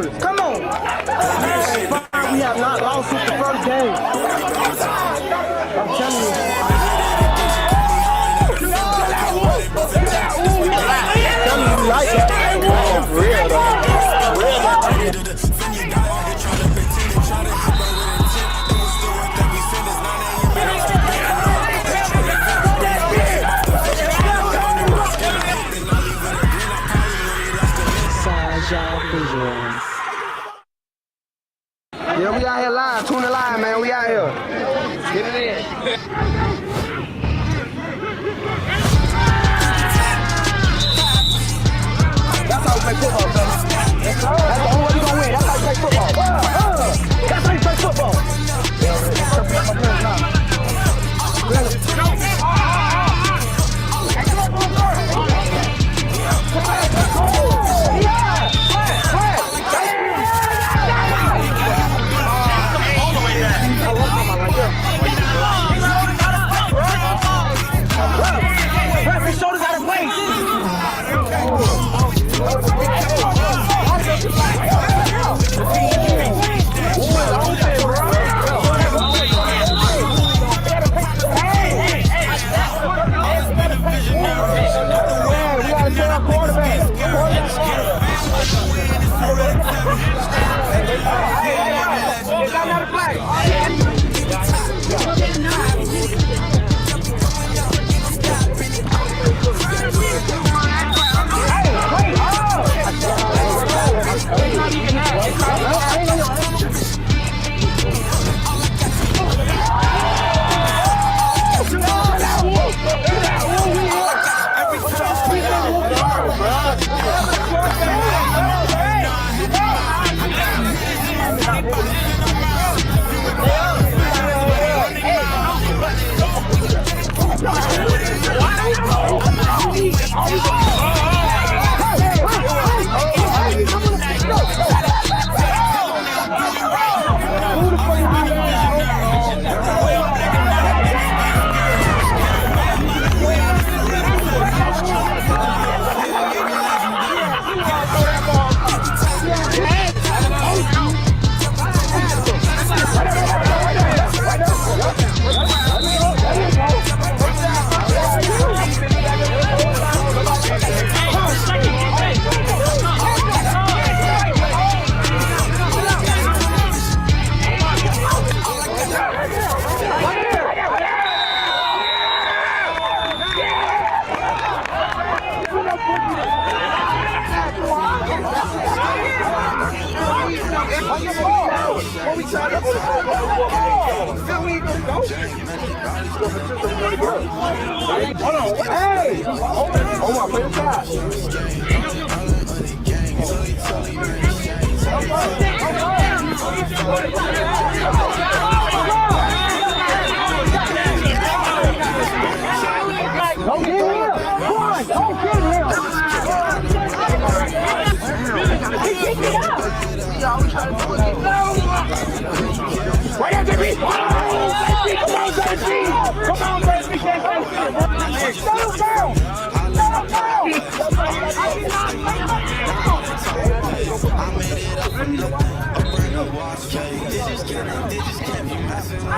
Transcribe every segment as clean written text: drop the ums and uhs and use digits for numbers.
difference. Come on. We have not lost since the first game. I'm telling you. You like that? Oh, for real though. Yeah, we out here live. Tune the line, man. We out here. Get it in. That's how we play football, brother. That's the only way we gonna win. That's how we play football. That's how you play football. His shoulders out of place. Hold on. Hey! Oh my favorite side. Don't get him! Come on! Don't get him! Right after me! Come on, Jazzy! Come on, Jazzy! Settle down! Settle down! I made it up from the brand new watch cake. They just can't be messing with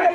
Yo,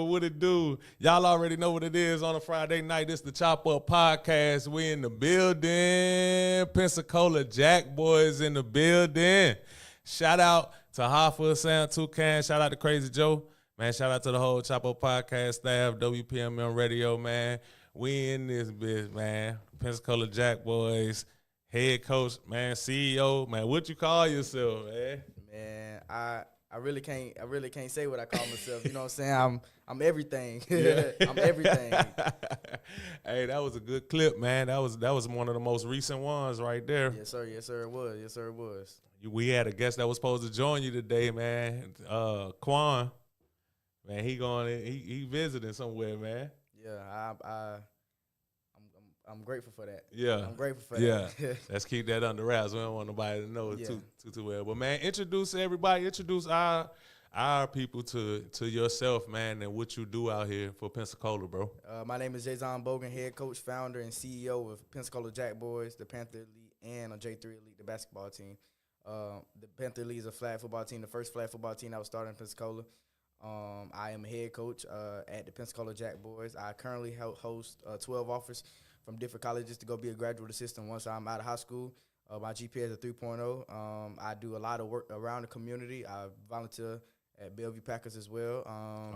what it do? Y'all already know what it is on a Friday night. It's the Chop Up Podcast. We in the building. Pensacola Jackboyz in the building. Shout out to Hoffa, Sam Toucan. Shout out to Crazy Joe. Man, shout out to the whole Chop Up Podcast staff, WPMM Radio, man. We in this bitch, man. Pensacola Jackboyz, head coach, man, CEO, man. What you call yourself, man? Man, I really can't say what I call myself. You know what I'm saying? I'm everything. Yeah. I'm everything. Hey, that was a good clip, man. That was one of the most recent ones right there. Yes, sir. Yes, sir. It was. Yes, sir. It was. We had a guest that was supposed to join you today, man. Quan. Man, he visiting somewhere, man. Yeah, I'm grateful for that. Yeah. I'm grateful for that. Yeah. Let's keep that under wraps. We don't want nobody to know it too well. But man, introduce everybody. Introduce our people to yourself, man, and what you do out here for Pensacola, bro. My name is Jazhaun Boggan, head coach, founder, and CEO of Pensacola Jackboyz, the Panther Elite, and a J3 Elite, the basketball team. The Panther Elite is a flag football team, the first flag football team that was started in Pensacola. I am a head coach at the Pensacola Jackboyz. I currently host 12 offers from different colleges to go be a graduate assistant once I'm out of high school. My GPA is a 3.0. I do a lot of work around the community. I volunteer at Bellevue Packers as well.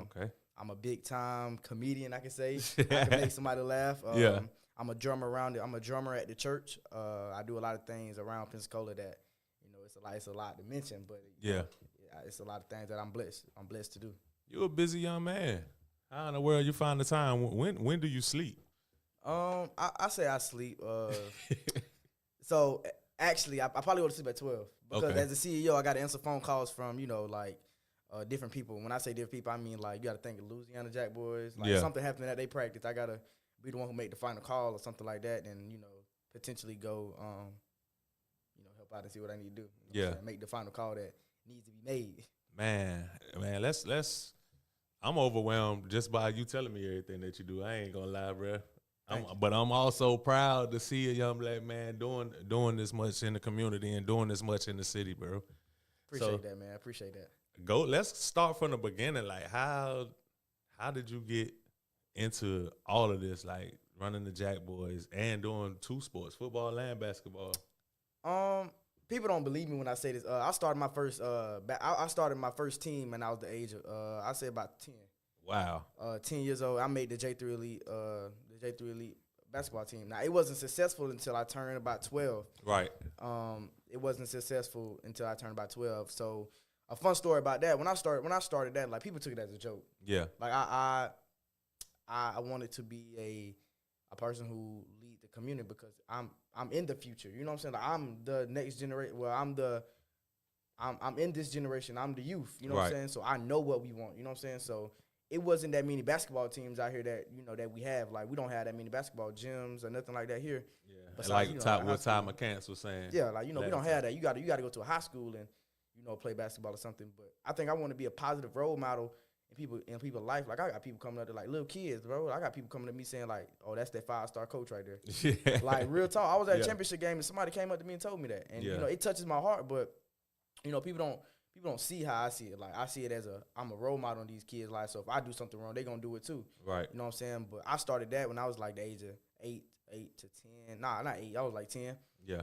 Okay. I'm a big-time comedian, I can say. I can make somebody laugh. Yeah. I'm a drummer around it. I'm a drummer at the church. I do a lot of things around Pensacola that, it's a lot to mention, but it's a lot of things that I'm blessed to do. You're a busy young man. How in the world you find the time? When do you sleep? I say I sleep. So actually, I probably go to sleep at 12 because as a CEO, I got to answer phone calls from different people. When I say different people, I mean you got to think of Louisiana Jackboyz. Something happened at they practice, I gotta be the one who make the final call or something like that, and potentially go help out and see what I need to do. Make the final call that needs to be made. Man, let's. I'm overwhelmed just by you telling me everything that you do. I ain't gonna lie, bro. But I'm also proud to see a young black man doing this much in the community and doing this much in the city, bro. Appreciate that, man. I appreciate that. Let's start from the beginning. Like, how did you get into all of this, like running the Jackboyz and doing two sports, football and basketball? People don't believe me when I say this. I started my first team when I was the age of I say about 10. Wow. 10 years old. I made the J3 Elite basketball team. Now, it wasn't successful until I turned about 12. Right. It wasn't successful until I turned about 12. So a fun story about that. When I started that, like, people took it as a joke. Yeah. Like I wanted to be a person who lead the community because I'm in the future. You know what I'm saying? Like, I'm the next generation. Well, I'm in this generation. I'm the youth. You know what I'm saying? So I know what we want. You know what I'm saying? So it wasn't that many basketball teams out here that that we have. Like, we don't have that many basketball gyms or nothing like that here. Yeah. Besides, what Ty McCants was saying. Yeah, like, we don't have that. You got to go to a high school and play basketball or something. But I think I want to be a positive role model in people's life. Like, I got people coming up to, like, little kids, bro. I got people coming to me saying, like, oh, that's that 5-star coach right there. Yeah. Like, real talk. I was at a championship game and somebody came up to me and told me that. And it touches my heart, but people don't see how I see it. Like, I see it as I'm a role model in these kids' lives. So if I do something wrong, they're gonna do it too. Right. You know what I'm saying? But I started that when I was like the age of 8 to 10. Nah, not 8. I was like 10. Yeah.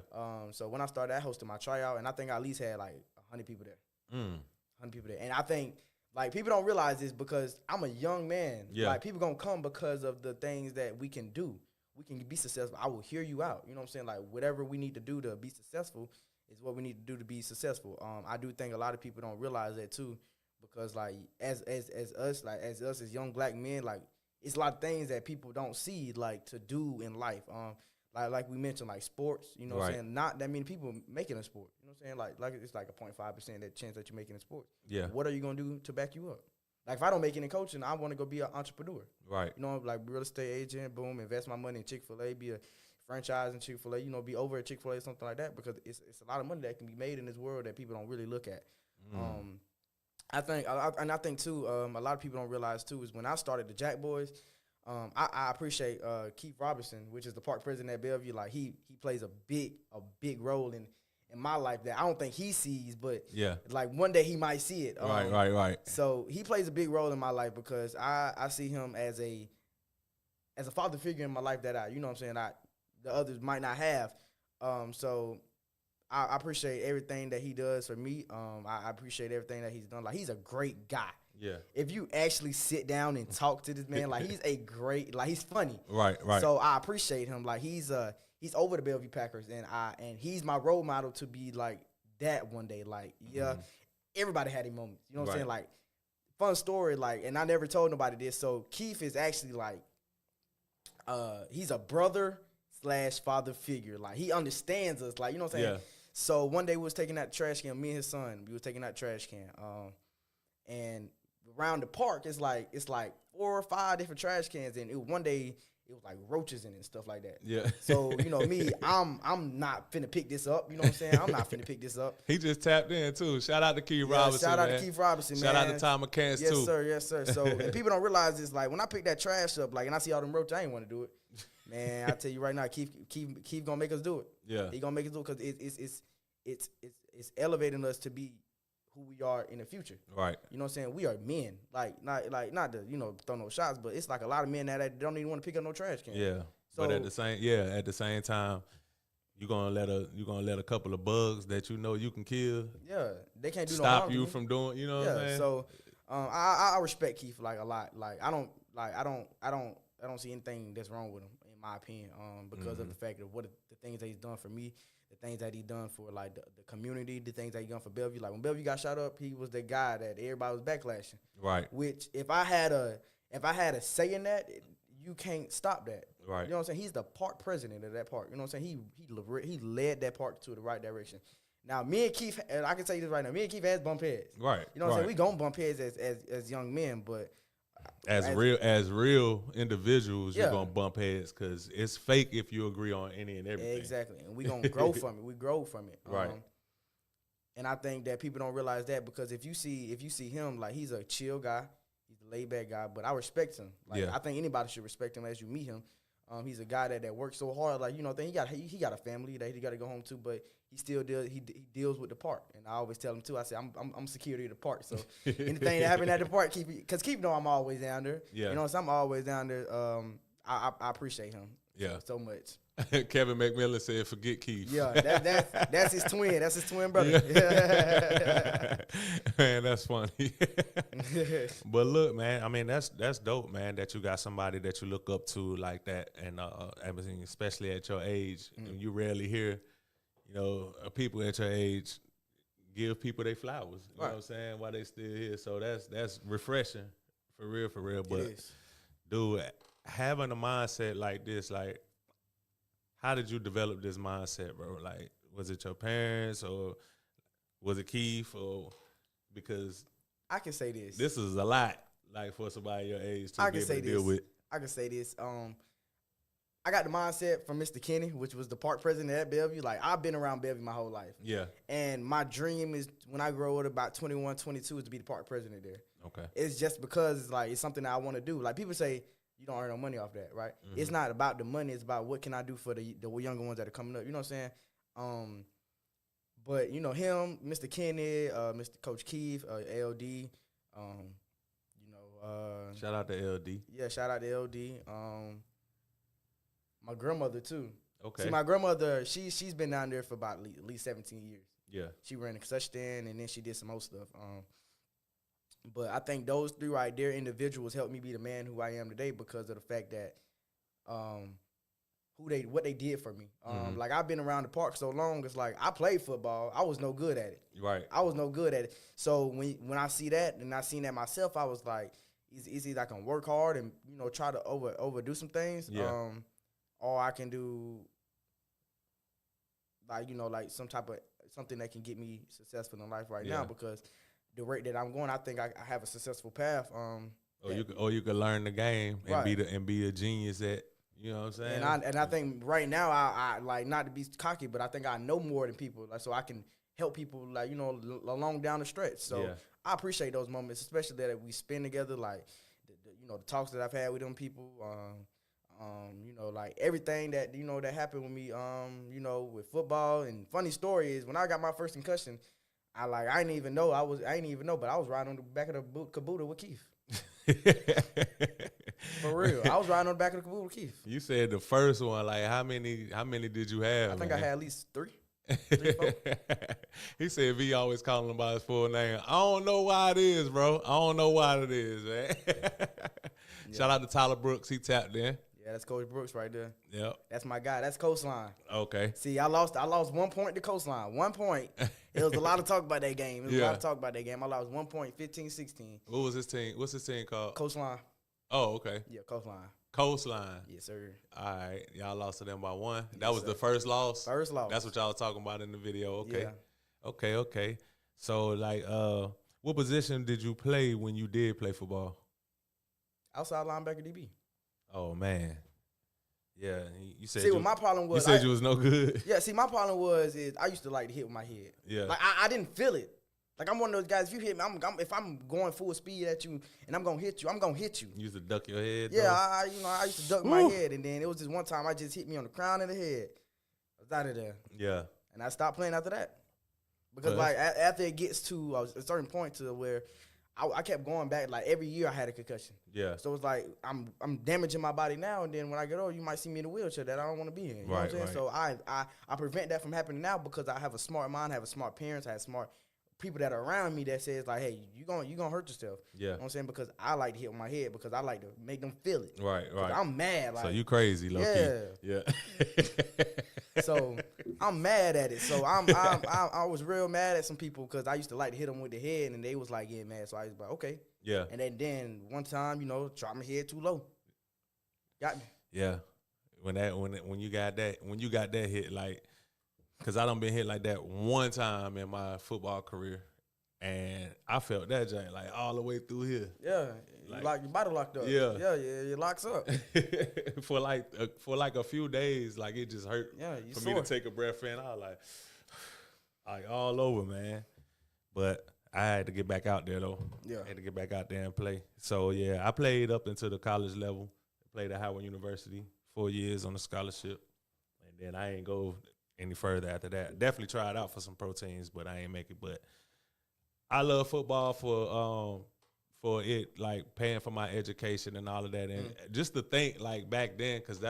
So when I started, I hosted my tryout, and I think I at least had like 100 people there. 100 people there. And I think, like, people don't realize this because I'm a young man. Yeah. Like, people gonna come because of the things that we can do. We can be successful. I will hear you out. You know what I'm saying? Like, whatever we need to do to be successful is what we need to do to be successful. I do think a lot of people don't realize that too, because like as us as young black men, like, it's a lot of things that people don't see, like, to do in life. Like we mentioned, like sports, you know what I'm saying? Not that many people making a sport. You know what I'm saying? Like it's like a 0.5% that chance that you're making a sport. Yeah. What are you gonna do to back you up? Like, if I don't make any coaching, I want to go be an entrepreneur. Right. You know, like real estate agent, boom, invest my money in Chick-fil-A, be a franchise in Chick-fil-A, be over at Chick-fil-A, something like that, because it's a lot of money that can be made in this world that people don't really look at. I think too, a lot of people don't realize too, is when I started the Jackboyz, I appreciate Keith Robinson, which is the park president at Bellevue. Like he plays a big role in my life that I don't think he sees, but like one day he might see it. Right. So he plays a big role in my life because I see him as a father figure in my life that the others might not have. So I appreciate everything that he does for me. I appreciate everything that he's done. Like he's a great guy. Yeah. If you actually sit down and talk to this man, like he's a great, like he's funny. Right. So I appreciate him. Like he's over the Bellevue Packers, and he's my role model to be like that one day. Like everybody had his moments. You know what I'm saying? Like fun story. Like, and I never told nobody this. So Keith is actually like, he's a brother / father figure. Like he understands us. Like you know what I'm saying? Yeah. So one day we was taking that trash can. Me and his son, we was taking that trash can. And around the park, it's like 4 or 5 different trash cans, and one day it was like roaches in it and stuff like that. Yeah. So me, I'm not finna pick this up. You know what I'm saying? I'm not finna pick this up. He just tapped in too. Shout out to Keith Robinson. Shout out to Keith Robinson, man. Shout out to Tom McCants too. Yes, sir. So and people don't realize this. Like when I pick that trash up, like and I see all them roaches, I ain't want to do it. Man, I tell you right now, Keith gonna make us do it. Yeah. He gonna make us do it because it's elevating us to be who we are in the future. Right. You know what I'm saying? We are men. Like not to, throw no shots, but it's like a lot of men that don't even want to pick up no trash can. Yeah. So, but at the same time, you're gonna let a couple of bugs that you can kill. Yeah. They can't do stop no harm you from doing, you know what I'm saying? So I respect Keith like a lot. Like I don't see anything that's wrong with him in my opinion. Because of the fact of what the things that he's done for me. The things that he done for like the community, the things that he done for Bellevue. Like when Bellevue got shot up, he was the guy that everybody was backlashing. Right. Which if I had a say in that, you can't stop that. Right. You know what I'm saying? He's the park president of that park. You know what I'm saying? He led that park to the right direction. Now me and Keith, and I can tell you this right now, me and Keith has bump heads. Right. You know what I'm saying? We gonna bump heads as young men, but as real individuals, you're gonna bump heads because it's fake if you agree on any and everything. Exactly, and we gonna grow from it. We grow from it, right? And I think that people don't realize that because if you see him, like he's a chill guy, he's a laid back guy, but I respect him. Like I think anybody should respect him as you meet him. He's a guy that works so hard. Like he got a family that he got to go home to, but he still deals with the park. And I always tell him too. I say I'm security of the park. So anything that happen at the park, Keith know I'm always down there. Yeah. You know, so I'm always down there. I appreciate him. Yeah. So much. Kevin McMillan said, "Forget Keith." Yeah, that's his twin. That's his twin brother. Yeah. Man, that's funny. But look, man, I mean that's dope, man. That you got somebody that you look up to like that, and everything, especially at your age. And you rarely hear, people at your age give people their flowers. You know what I'm saying? While they still here, so that's refreshing, for real. But dude, having a mindset like this, like. How did you develop this mindset, bro? Like, was it your parents or was it Keith? Or because I can say this. This is a lot, like for somebody your age to be able to deal with. I can say this. I got the mindset from Mr. Kenny, which was the park president at Bellevue. Like, I've been around Bellevue my whole life. Yeah. And my dream is when I grow up about 21, 22 is to be the park president there. Okay. It's just because it's something that I want to do. Like, people say, you don't earn no money off that, right? Mm-hmm. It's not about the money. It's about what can I do for the younger ones that are coming up. You know what I'm saying? But, him, Mr. Kenny, Mr. Coach Keith, LD, shout out to LD. Yeah, shout out to LD. My grandmother, too. Okay. See, my grandmother, she's been down there for about at least 17 years. Yeah. She ran a concession stand, and then she did some more stuff. But I think those three right there individuals helped me be the man who I am today because of the fact that what they did for me. Like, I've been around the park so long, it's like I played football. I was no good at it. Right. I was no good at it. So when I see that and I seen that myself, I was like, it's either I can work hard and, try to overdo some things. Yeah. Or I can do like some type of something that can get me successful in life right now because the rate that I'm going, I think I have a successful path. You could learn the game and be a genius at, you know what I'm saying? And I think right now I like, not to be cocky, but I think I know more than people, like, so I can help people along down the stretch. So I appreciate those moments, especially that we spend together. Like you know, the talks that I've had with them people, you know, like everything that, you know, that happened with me, you know, with football. And funny story is when I got my first concussion, I didn't even know, but I was riding on the back of the Kabuta with Keith. For real. I was riding on the back of the Kabuta with Keith. You said the first one, like how many did you have? I think I had at least 3. 4. He said V always calling him by his full name. I don't know why it is, bro. I don't know why it is, man. Shout out to Tyler Brooks. He tapped in. Yeah, that's Coach Brooks right there. Yep. That's my guy. That's Coastline. Okay. See, I lost 1 point to Coastline. 1 point. It was a lot of talk about that game. I lost 1 point, 15-16. What was his team? What's his team called? Coastline. Oh, okay. Yeah, Coastline. Coastline. Yes, sir. All right. Y'all lost to them by 1. That was the first loss? First loss. That's what y'all was talking about in the video. Okay. Yeah. Okay. So, like, what position did you play when you did play football? Outside linebacker DB. Oh, man. Yeah. You said what my problem was. You said you was no good. Yeah, see, my problem is I used to like to hit with my head. Yeah. Like, I didn't feel it. Like, I'm one of those guys, if you hit me, if I'm going full speed at you and I'm going to hit you, I'm going to hit you. You used to duck your head? Yeah, I used to duck my head. And then it was just one time I just hit me on the crown of the head. I was out of there. Yeah. And I stopped playing after that. Because, like, after it gets to a certain point to where I kept going back. Like, every year I had a concussion. Yeah. So it's like I'm damaging my body now, and then when I get old, you might see me in a wheelchair that I don't want to be in. You know what I'm saying? So I prevent that from happening now because I have a smart mind, I have a smart parents, I have smart people that are around me that says like, hey, you gonna hurt yourself. Yeah. You know what I'm saying? Because I like to hit with my head because I like to make them feel it. Right. I'm mad. Like, so you crazy, low key. Yeah. So I'm mad at it. So I was real mad at some people because I used to like to hit them with the head, and they was like getting mad. So I was like, okay. Yeah. And then one time, you know, dropped my head too low. Got me. Yeah. When you got that hit, like, cause I done been hit like that one time in my football career, and I felt that joint like all the way through here. Yeah. Like your body locked up. Yeah. Yeah, it locks up. for like a few days, like it just hurt for me to take a breath in. I was like all over, man. But I had to get back out there though. Yeah. I had to get back out there and play. So yeah, I played up into the college level. Played at Howard University 4 years on a scholarship. And then I ain't go any further after that. Definitely tried out for some pro teams, but I ain't make it. But I love football for it, like paying for my education and all of that. And just to think like back then, because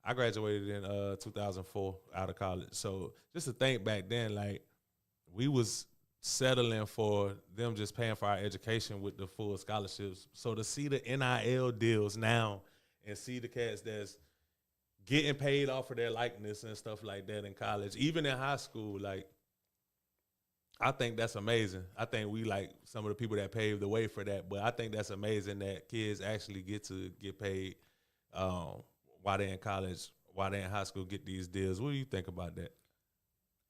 I graduated in 2004 out of college. So just to think back then, like we was settling for them just paying for our education with the full scholarships. So to see the NIL deals now and see the cats that's getting paid off of their likeness and stuff like that in college, even in high school, like, I think that's amazing. I think we like some of the people that paved the way for that, but I think that's amazing that kids actually get to get paid while they're in college, while they're in high school, get these deals. What do you think about that?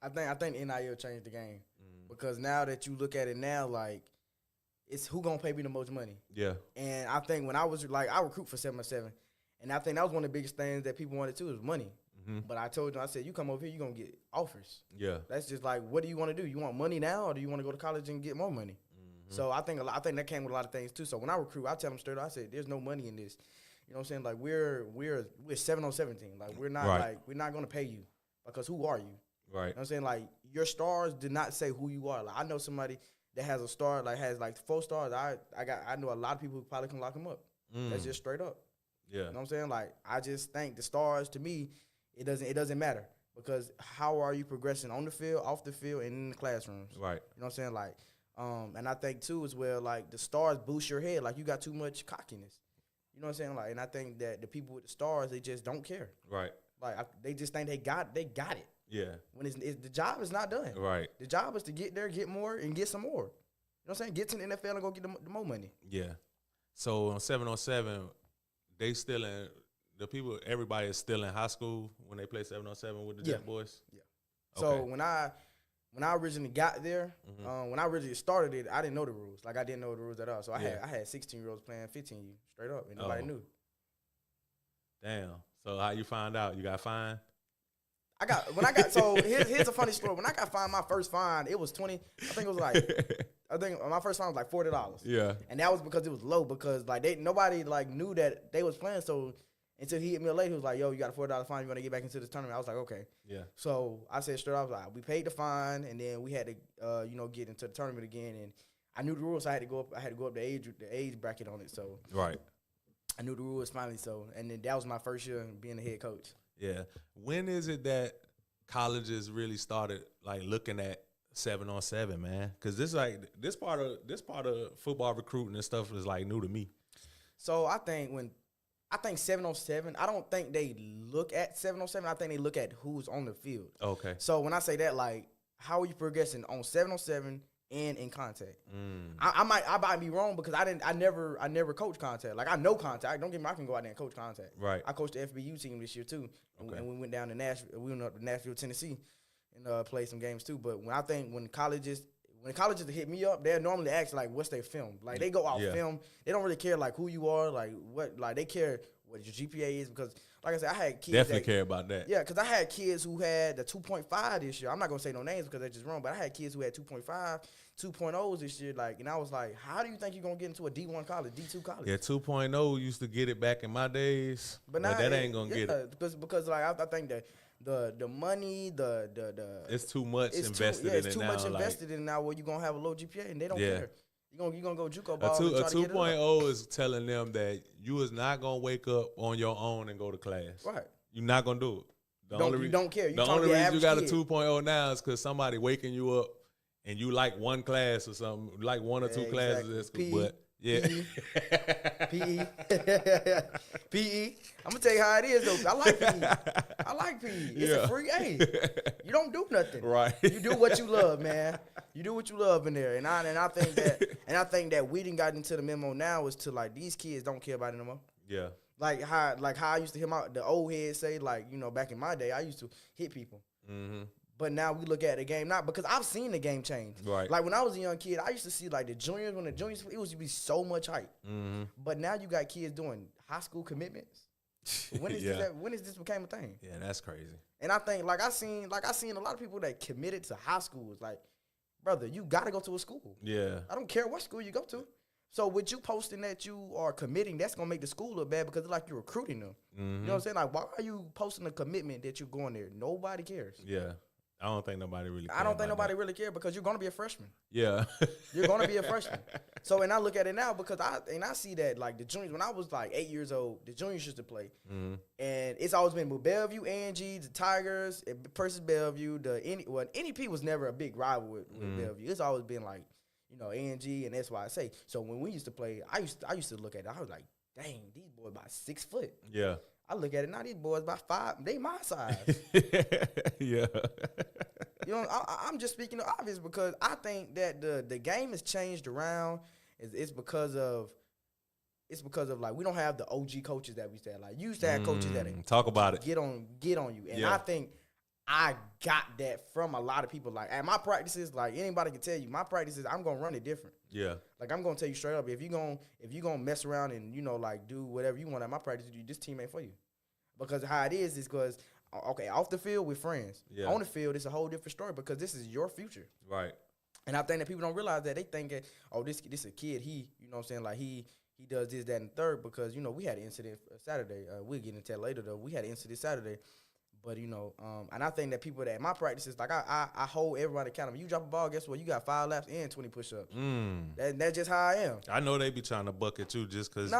I think NIL changed the game because now that you look at it now, like, it's who gonna pay me the most money. Yeah. And I think when I was like, I recruit for 707, and I think that was one of the biggest things that people wanted too is money. Mm-hmm. But I told them, I said, you come over here, you're going to get offers. Yeah. That's just like, what do you want to do? You want money now, or do you want to go to college and get more money? Mm-hmm. So I think that came with a lot of things too. So when I recruit, I tell them straight up, I said, there's no money in this. You know what I'm saying? Like, we're 707 team. Like, we're not we're not going to pay you because who are you? Right. You know what I'm saying? Like, your stars did not say who you are. Like, I know somebody that has a star, like has like 4 stars. I know a lot of people who probably can lock them up. That's just straight up. Yeah. You know what I'm saying? Like, I just think the stars, to me, it doesn't matter because how are you progressing on the field, off the field, and in the classrooms? Right. You know what I'm saying? Like, and I think too as well, like the stars boost your head. Like you got too much cockiness. You know what I'm saying? Like, and I think that the people with the stars, they just don't care. Right. Like they just think they got it. Yeah. When the job is not done. Right. The job is to get there, get more, and get some more. You know what I'm saying? Get to the NFL and go get the more money. Yeah. So on 707. They still in the people. Everybody is still in high school when they play 707 with the Jackboyz. Yeah. Okay. So when I originally got there, when I originally started it, I didn't know the rules. Like I didn't know the rules at all. So I had 16-year-olds playing 15U straight up, and nobody knew. Damn. So how you find out? You got fined? So here's a funny story. When I got fined, my first fine, it was 20. I think it was like I think my first fine was like $40. Yeah. And that was because it was low because like nobody like knew that they was playing. So until he hit me late, he was like, "Yo, you got a $40 fine. You want to get back into this tournament?" I was like, "Okay." Yeah. So I said straight, I was like, "We paid the fine, and then we had to, get into the tournament again." And I knew the rules. So I had to go up. I had to go up the age bracket on it. So Right. I knew the rules finally. So and then that was my first year being the head coach. Yeah. When is it that colleges really started like looking at 7-on-7, man? Because this part of football recruiting and stuff is like new to me. So I think 7-on-7, I don't think they look at 7-on-7. I think they look at who's on the field. Okay. So when I say that, like, how are you progressing on 7-on-7 and in contact? I might be wrong because I never coach contact. Like I know contact. Don't get me. I can go out there and coach contact. Right. I coached the FBU team this year too, Okay. and we went down to Nashville. We went up to Nashville, Tennessee, and played some games too. But when colleges hit me up, they normally ask like, what's their film? Like they go out film. They don't really care like who you are, like what, like they care what your GPA is because, like I said, I had kids Definitely care about that. Yeah, because I had kids who had the 2.5 this year. I'm not gonna say no names because they're just wrong, but I had kids who had 2.5, 2.0s this year. Like, and I was like, how do you think you're gonna get into a D1 college, D2 college? Yeah, 2.0 used to get it back in my days, but now that ain't gonna get it because like I think that the money, the it's too much invested in it now. It's too much invested in it now where you're gonna have a low GPA and they don't care. You're gonna go JUCO A ball. two, and try a to get it up. 2.0 is telling them that you is not gonna wake up on your own and go to class. Right. You're not gonna do it. You don't care. You the trying only to be an reason you got average a kid. 2.0 now is because somebody waking you up and you like one class or something, like one or two classes at school. PE, But yeah, PE. PE. I'm gonna tell you how it is though. I like PE. I like PE. It's a free A. You don't do nothing. Right. You do what you love, man. You do what you love in there. And I think that we didn't got into the memo now is to like these kids don't care about it no more. yeah, Like how I used to hear the old heads say, like, back in my day, I used to hit people. mm-hmm. But now we look at the game not because I've seen the game change. Right. Like when I was a young kid, I used to see like the juniors it used to be so much hype. Mm-hmm. But now you got kids doing high school commitments. When is this became a thing? Yeah, that's crazy. And I think I seen a lot of people that committed to high schools. Like, brother, you got to go to a school. Yeah, I don't care what school you go to. So with you posting that you are committing, that's gonna make the school look bad because it's like you're recruiting them. mm-hmm. You know what I'm saying? Like, why are you posting a commitment that you're going there? Nobody cares. Yeah. I don't think nobody really. I don't think nobody really cares because you're gonna be a freshman. Yeah, You're gonna be a freshman. So, and I look at it now because I see that like the juniors when I was like 8 years old, the juniors used to play, mm-hmm. and it's always been with Bellevue, A&G, the Tigers versus Bellevue. NEP was never a big rival with Bellevue. It's always been like A&G and SYSA. So when we used to play, I used to look at it. I was like, dang, these boys about 6 foot. Yeah. I look at it now. These boys about 5. They my size. Yeah. I'm just speaking the obvious because I think that the game has changed around. It's because of like we don't have the OG coaches that we used to have. Like you used to have coaches that talk about it. Get on you, and I think I got that from a lot of people. Like at my practices, like anybody can tell you, my practices I'm gonna run it different. Yeah. Like I'm gonna tell you straight up, if you gonna mess around and like do whatever you want at my practice, this team ain't for you. Because how it is because okay, off the field we're friends. Yeah. On the field it's a whole different story because this is your future. Right. And I think that people don't realize that. They think that, oh, this a kid, he, what I'm saying, like he does this, that, and the third because, we had an incident Saturday. We'll get into that later though. We had an incident Saturday. But, and I think that people that, my practices, like I hold everybody accountable. You drop a ball, guess what? You got 5 laps and 20 push-ups. That's just how I am. I know they be trying to bucket you just because they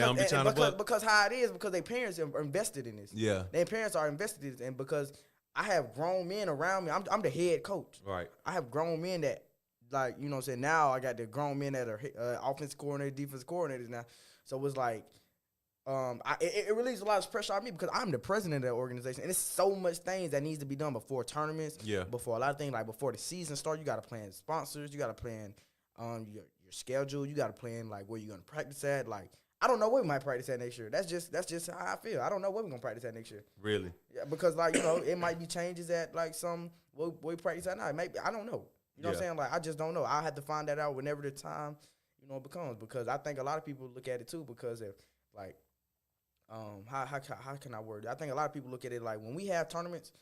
don't be trying to bucket. Because how it is, because their parents are invested in this. Yeah. Their parents are invested in this. And because I have grown men around me. I'm the head coach. Right. I have grown men that, like, what I'm saying, now I got the grown men that are offensive coordinator, defensive coordinators now. So it's like, it relieves a lot of pressure on me because I'm the president of the organization, and it's so much things that needs to be done before tournaments. Yeah. Before a lot of things, like before the season starts, you got to plan sponsors, you got to plan your schedule, you got to plan like where you're gonna practice at. Like I don't know where we might practice at next year. That's just how I feel. I don't know where we're gonna practice at next year. Really? Yeah, because like it might be changes at like some where we practice at now. Maybe I don't know. You know what I'm saying? Like I just don't know. I have to find that out whenever the time becomes because I think a lot of people look at it too because of like. How can I word it? I think a lot of people look at it like when we have tournaments,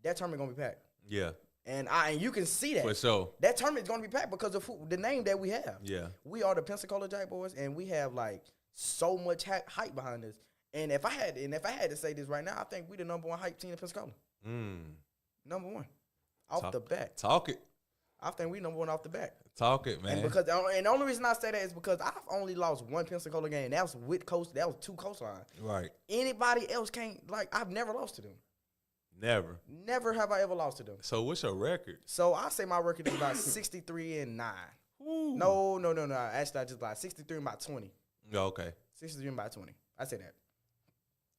that tournament gonna be packed. Yeah. And you can see that. For sure. That tournament is going to be packed because of the name that we have. Yeah. We are the Pensacola Jackboyz, and we have like so much hype behind us. And if I had to say this right now, I think we the number one hype team in Pensacola. Number one, off the bat. Talk it. I think we number one off the bat. Talk it, man. And the only reason I say that is because I've only lost one Pensacola game. That was with coast. That was 2 coastline. Right. Anybody else can't I've never lost to them. Never. Never have I ever lost to them. So what's your record? So I say my record is about 63-9. Ooh. No. Actually, I just like 63 and about 20. Oh, okay. 63 and about 20. I say that.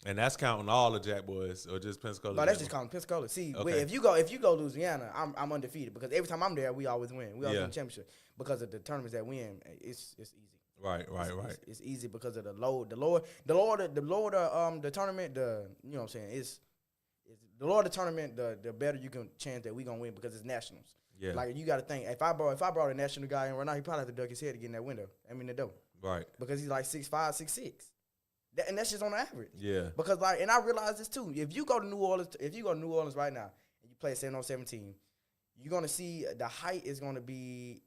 And that's counting all the Jackboyz or just Pensacola? No, that's just counting Pensacola. See, Okay. if you go Louisiana, I'm undefeated because every time I'm there, we always win. We always win the championship because of the tournaments that we in. It's easy. Right. It's easy because of the lower the tournament. You know what I'm saying? It's the lower the tournament, the better you can chance that we gonna win because it's nationals. Yeah. Like you got to think if I brought a national guy in right now, he probably have to duck his head to get in that window. The door. Right. Because he's like 6'5", 6'6". And that's just on the average. Yeah. Because and I realize this too. If you go to New Orleans right now and you play 7-on-17, you're gonna see the height is gonna be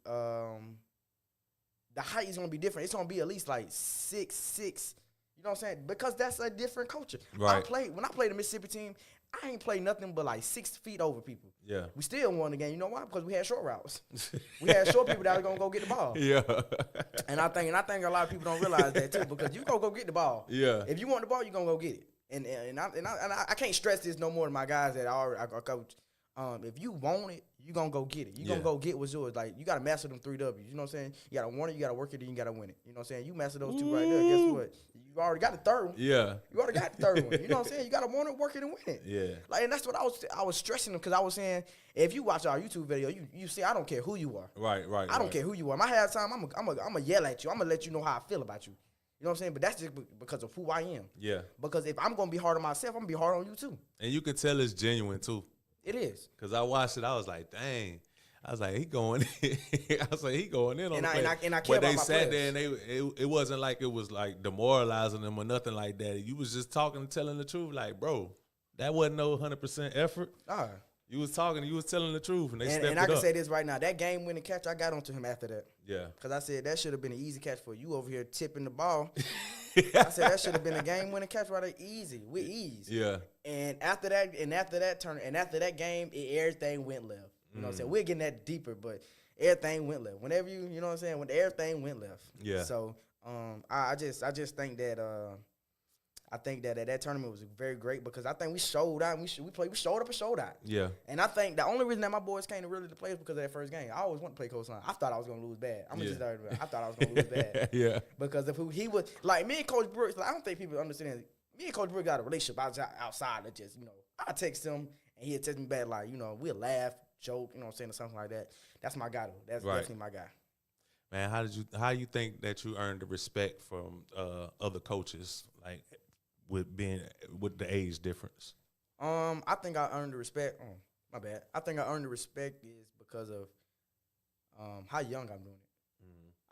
different. It's gonna be at least like 6'6". You know what I'm saying? Because that's a different culture. Right. When I played the Mississippi team, I ain't played nothing but like 6 feet over people. Yeah. We still won the game. You know why? Because we had short routes. We had short people that were gonna go get the ball. Yeah. And I think a lot of people don't realize that too, because you gonna go get the ball. Yeah. If you want the ball, you gonna go get it. And I can't stress this no more to my guys that I coach. If you want it, you gonna go get it. You gonna go get what's yours. Like you gotta master them 3 W's. You know what I'm saying? You gotta want it, you gotta work it, then you gotta win it. You know what I'm saying? You master those 2 right there. Guess what? You already got the third one. Yeah. You already got the third one. You know what I'm saying? You gotta want it, work it, and win it. Yeah. Like, and that's what I was stressing them because I was saying, if you watch our YouTube video, you see I don't care who you are. Right. I don't care who you are. My halftime, I'm gonna yell at you. I'm gonna let you know how I feel about you. You know what I'm saying? But that's just because of who I am. Yeah. Because if I'm gonna be hard on myself, I'm gonna be hard on you too. And you can tell it's genuine too. It is. Cause I watched it, I was like, dang. I was like, he going in. I was like, he going in on the play. And I care about my sat players. there and it wasn't like it was like demoralizing them or nothing like that. You was just talking, telling the truth. Like, bro, that wasn't no 100% effort. You was talking, you was telling the truth, and they stepped it up. And I can say this right now, that game-winning catch, I got onto him after that. Yeah. Because I said that should have been an easy catch for you over here tipping the ball. I said that should have been a game-winning catch right there, easy, with ease. Yeah. And after that game, everything went left. You know what I'm saying? We're getting that deeper, but everything went left. Whenever you know what I'm saying? When everything went left. Yeah. So I just think that I think that tournament was very great because I think we showed out. We showed up and showed out. Yeah. And I think the only reason that my boys came to really to play is because of that first game. I always wanted to play coastline. I thought I was gonna lose bad. I thought I was gonna lose bad. Yeah. Because of who he was, like me and Coach Brooks. Like, I don't think people understand. Me and Coach Brooks got a relationship outside of just I text him and he'd text me back like we'll laugh, joke, you know what I'm saying, or something like that. That's my guy though. That's definitely my guy. Man, how you think that you earned the respect from other coaches, like with the age difference? I think I earned the respect. My bad. I think I earned the respect is because of how young I'm doing it.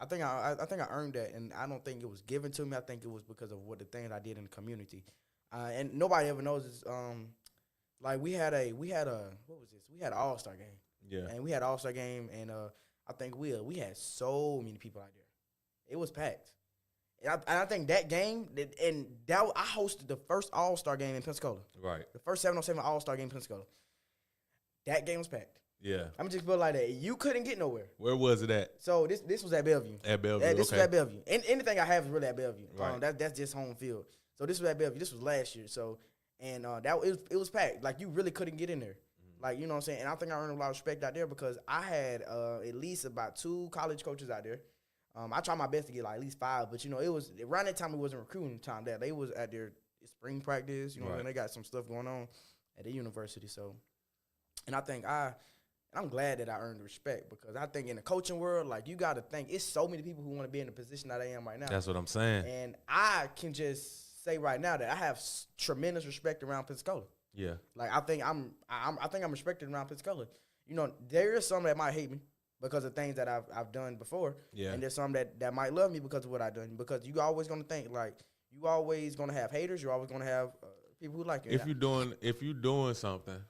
I think I earned that, and I don't think it was given to me. I think it was because of what the things I did in the community. And nobody ever knows this. Like we had what was this? We had an All-Star game. Yeah. And we had an All-Star game, and I think we had so many people out there. It was packed. And I think that game, I hosted the first All-Star game in Pensacola. Right. The first 7-on-7 All-Star game in Pensacola. That game was packed. Yeah. I'm just put it like that. You couldn't get nowhere. Where was it at? So this was at Bellevue. At Bellevue. This was at Bellevue. And anything I have is really at Bellevue. Right. That's just home field. So this was at Bellevue. This was last year. So it was packed. Like you really couldn't get in there. Like, you know what I'm saying? And I think I earned a lot of respect out there because I had at least about 2 college coaches out there. I tried my best to get like at least 5, but it was around that time it wasn't recruiting time. That they was at their spring practice, and they got some stuff going on at the university. So, and I think I'm glad that I earned the respect because I think in the coaching world, like you got to think it's so many people who want to be in the position that I am right now. That's what I'm saying. And I can just say right now that I have tremendous respect around Pensacola. Yeah. Like I think I'm respected around Pensacola. There is some that might hate me because of things that I've done before. Yeah. And there's some that might love me because of what I've done. Because you always gonna think like you always gonna have haters. You're always gonna have people who like you. If you're doing something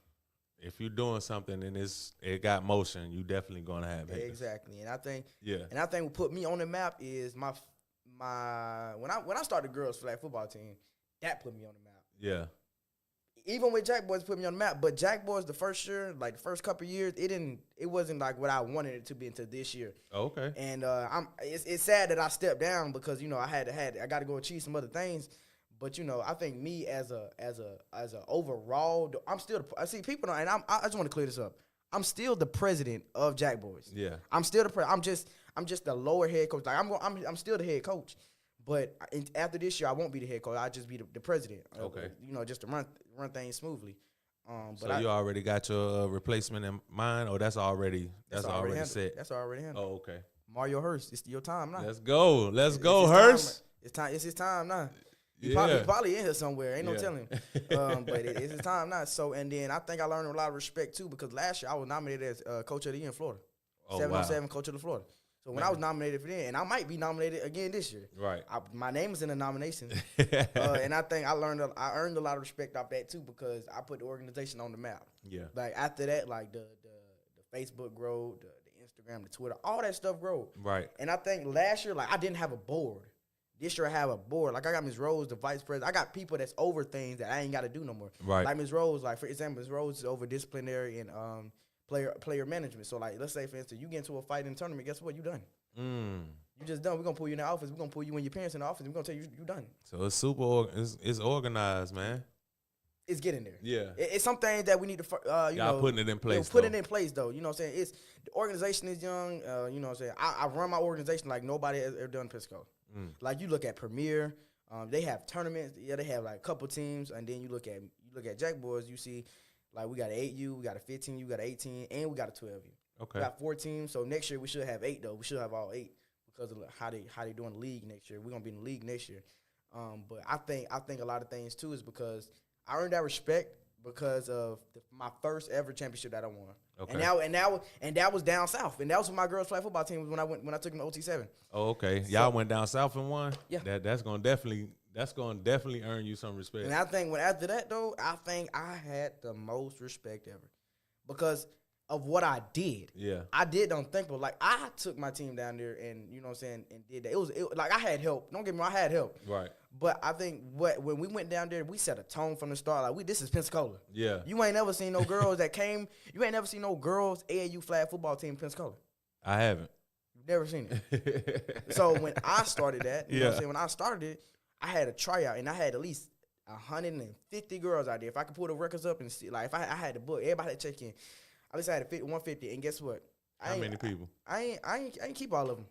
if you're doing something and it got motion, you definitely gonna have haters. Exactly. And I think what put me on the map is my when I started the girls flag football team, that put me on the map. Yeah. Even with Jackboyz put me on the map, but Jackboyz the first year, like the first couple of years, it wasn't like what I wanted it to be until this year. Okay. And it's sad that I stepped down because I got to go achieve some other things. But I think me as a overall, I'm still. I see people know, and I just want to clear this up. I'm still the president of Jackboyz. Yeah. I'm still the I'm just the lower head coach. Like I'm still the head coach. But after this year, I won't be the head coach. I'll just be the president. Okay. Just to run things smoothly. So you already got your replacement in mind, or that's already set? That's already handled. Oh, okay. Mario Hurst, it's your time now. Let's go, Hurst. It's his time now. He Yeah. probably in here somewhere. Ain't no Yeah. telling. But it's his time now. So, and then I think I learned a lot of respect too because last year I was nominated as Coach of the Year in Florida. Oh, 7-on-7 Coach of the Florida. So when I was nominated for that, and I might be nominated again this year. Right. My name is in the nomination. And I think I earned a lot of respect off that too because I put the organization on the map. Yeah. Like after that, like the Facebook grew, the Instagram, the Twitter, all that stuff grew. Right. And I think last year, like I didn't have a board. This year I have a board. Like I got Ms. Rose, the vice president. I got people that's over things that I ain't got to do no more. Right. Like Ms. Rose, like for example, Ms. Rose is over disciplinary and player management. So like let's say for instance, you get into a fight in a tournament, guess what? You done. You just done. We're gonna pull you in the office. We're gonna pull you and your parents in the office. We're gonna tell you you done. So it's it's organized, man. It's getting there. Yeah. It's some things that we need to Y'all putting it in place. Putting it in place though. You know what I'm saying? It's the organization is young. You know what I'm saying? I run my organization like nobody has ever done in Pensacola. Like you look at Premier, they have tournaments. Yeah, they have like a couple teams, and then you look at Jackboyz. You see, like we got an 8U, we got a 15U, we got an 18, and we got a 12U. Okay. We got 4 teams. So next year we should have 8 though. We should have all 8 because of how they doing the league next year. We're gonna be in the league next year. But I think a lot of things too is because I earned that respect because of my first ever championship that I won. Okay. And that was down south, and that was when my girls flag football team was when I took them to OT7. Oh, okay. Y'all went down south and won. Yeah. That's gonna definitely earn you some respect. And I think after that though, I think I had the most respect ever because of what I did. Yeah. I did unthinkable. Like I took my team down there and you know what I'm saying and did that. It was like I had help. Don't get me wrong, I had help. Right. But I think when we went down there, we set a tone from the start. Like this is Pensacola. Yeah. You ain't never seen no girls that came. You ain't never seen no girls AAU flag football team in Pensacola. I haven't. You've never seen it. So when I started that, you know what I'm saying? When I started it, I had a tryout and I had at least 150 girls out there. If I could pull the records up and see, like if I had the book, everybody had to check in. At least I had 150, and guess what? How many people? I ain't keep all of them.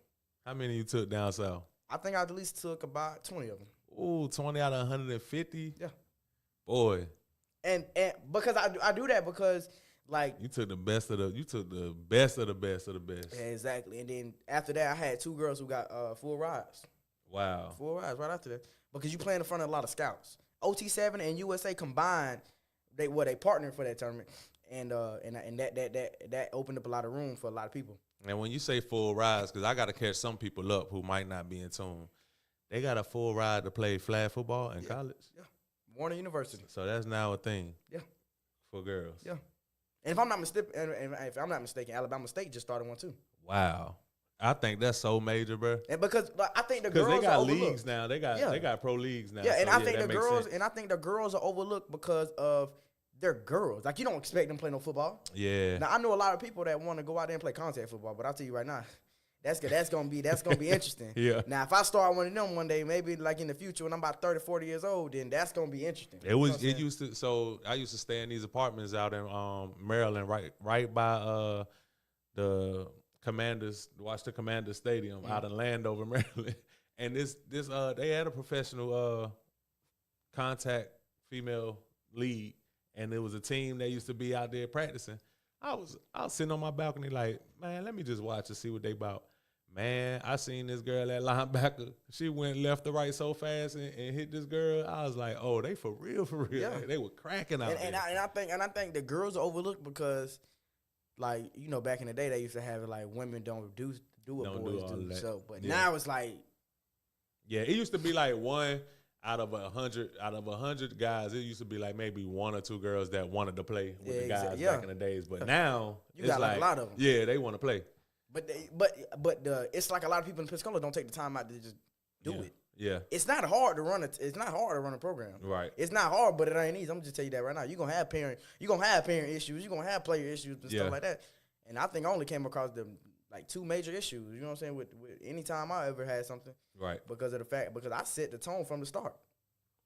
How many you took down south? I think I at least took about 20 of them. Ooh, 20 out of 150? Yeah. Boy. And because I do that because like you took the best of the best of the best. Yeah, exactly. And then after that I had 2 girls who got full rides. Wow. Full rides right after that. Because you play in front of a lot of scouts. OT7 and USA combined, they partnered for that tournament. And that opened up a lot of room for a lot of people. And when you say full rides, because I got to catch some people up who might not be in tune, they got a full ride to play flag football in college? Yeah. Warner University. So that's now a thing. Yeah. For girls. Yeah. And if I'm not mistaken, Alabama State just started one too. Wow. I think that's so major, bro. And because I think the girls they got are leagues now. They got pro leagues now. Yeah, and so, I think the girls are overlooked because of they're girls. Like you don't expect them to play no football. Yeah. Now I know a lot of people that want to go out there and play contact football, but I'll tell you right now, that's gonna be interesting. Yeah. Now if I start one of them one day, maybe like in the future when I'm about 30, 40 years old, then that's gonna be interesting. I used to stay in these apartments out in Maryland, right by the Commanders, watch the Commanders Stadium out in Landover, Maryland. And they had a professional contact female league. And there was a team that used to be out there practicing. I was sitting on my balcony like, man, let me just watch and see what they about. Man, I seen this girl at linebacker. She went left to right so fast and hit this girl. I was like, oh, they for real. Yeah. They were cracking out there. And I think the girls are overlooked because, like, you know, back in the day they used to have it like women don't do what boys do. So, but now it's like, yeah, it used to be like one out of 100 guys, it used to be like maybe 1 or 2 girls that wanted to play with the guys back in the days. But now you it's got like a lot of them. Yeah, they want to play. But it's like a lot of people in Pensacola don't take the time out to just do it. Yeah, it's not hard to run a program. Right. It's not hard, but it ain't easy. I'm just tell you that right now. You're gonna have parent issues. You're gonna have player issues and stuff like that. And I think I only came across the like 2 major issues. You know what I'm saying? With any time I ever had something. Right. Because I set the tone from the start.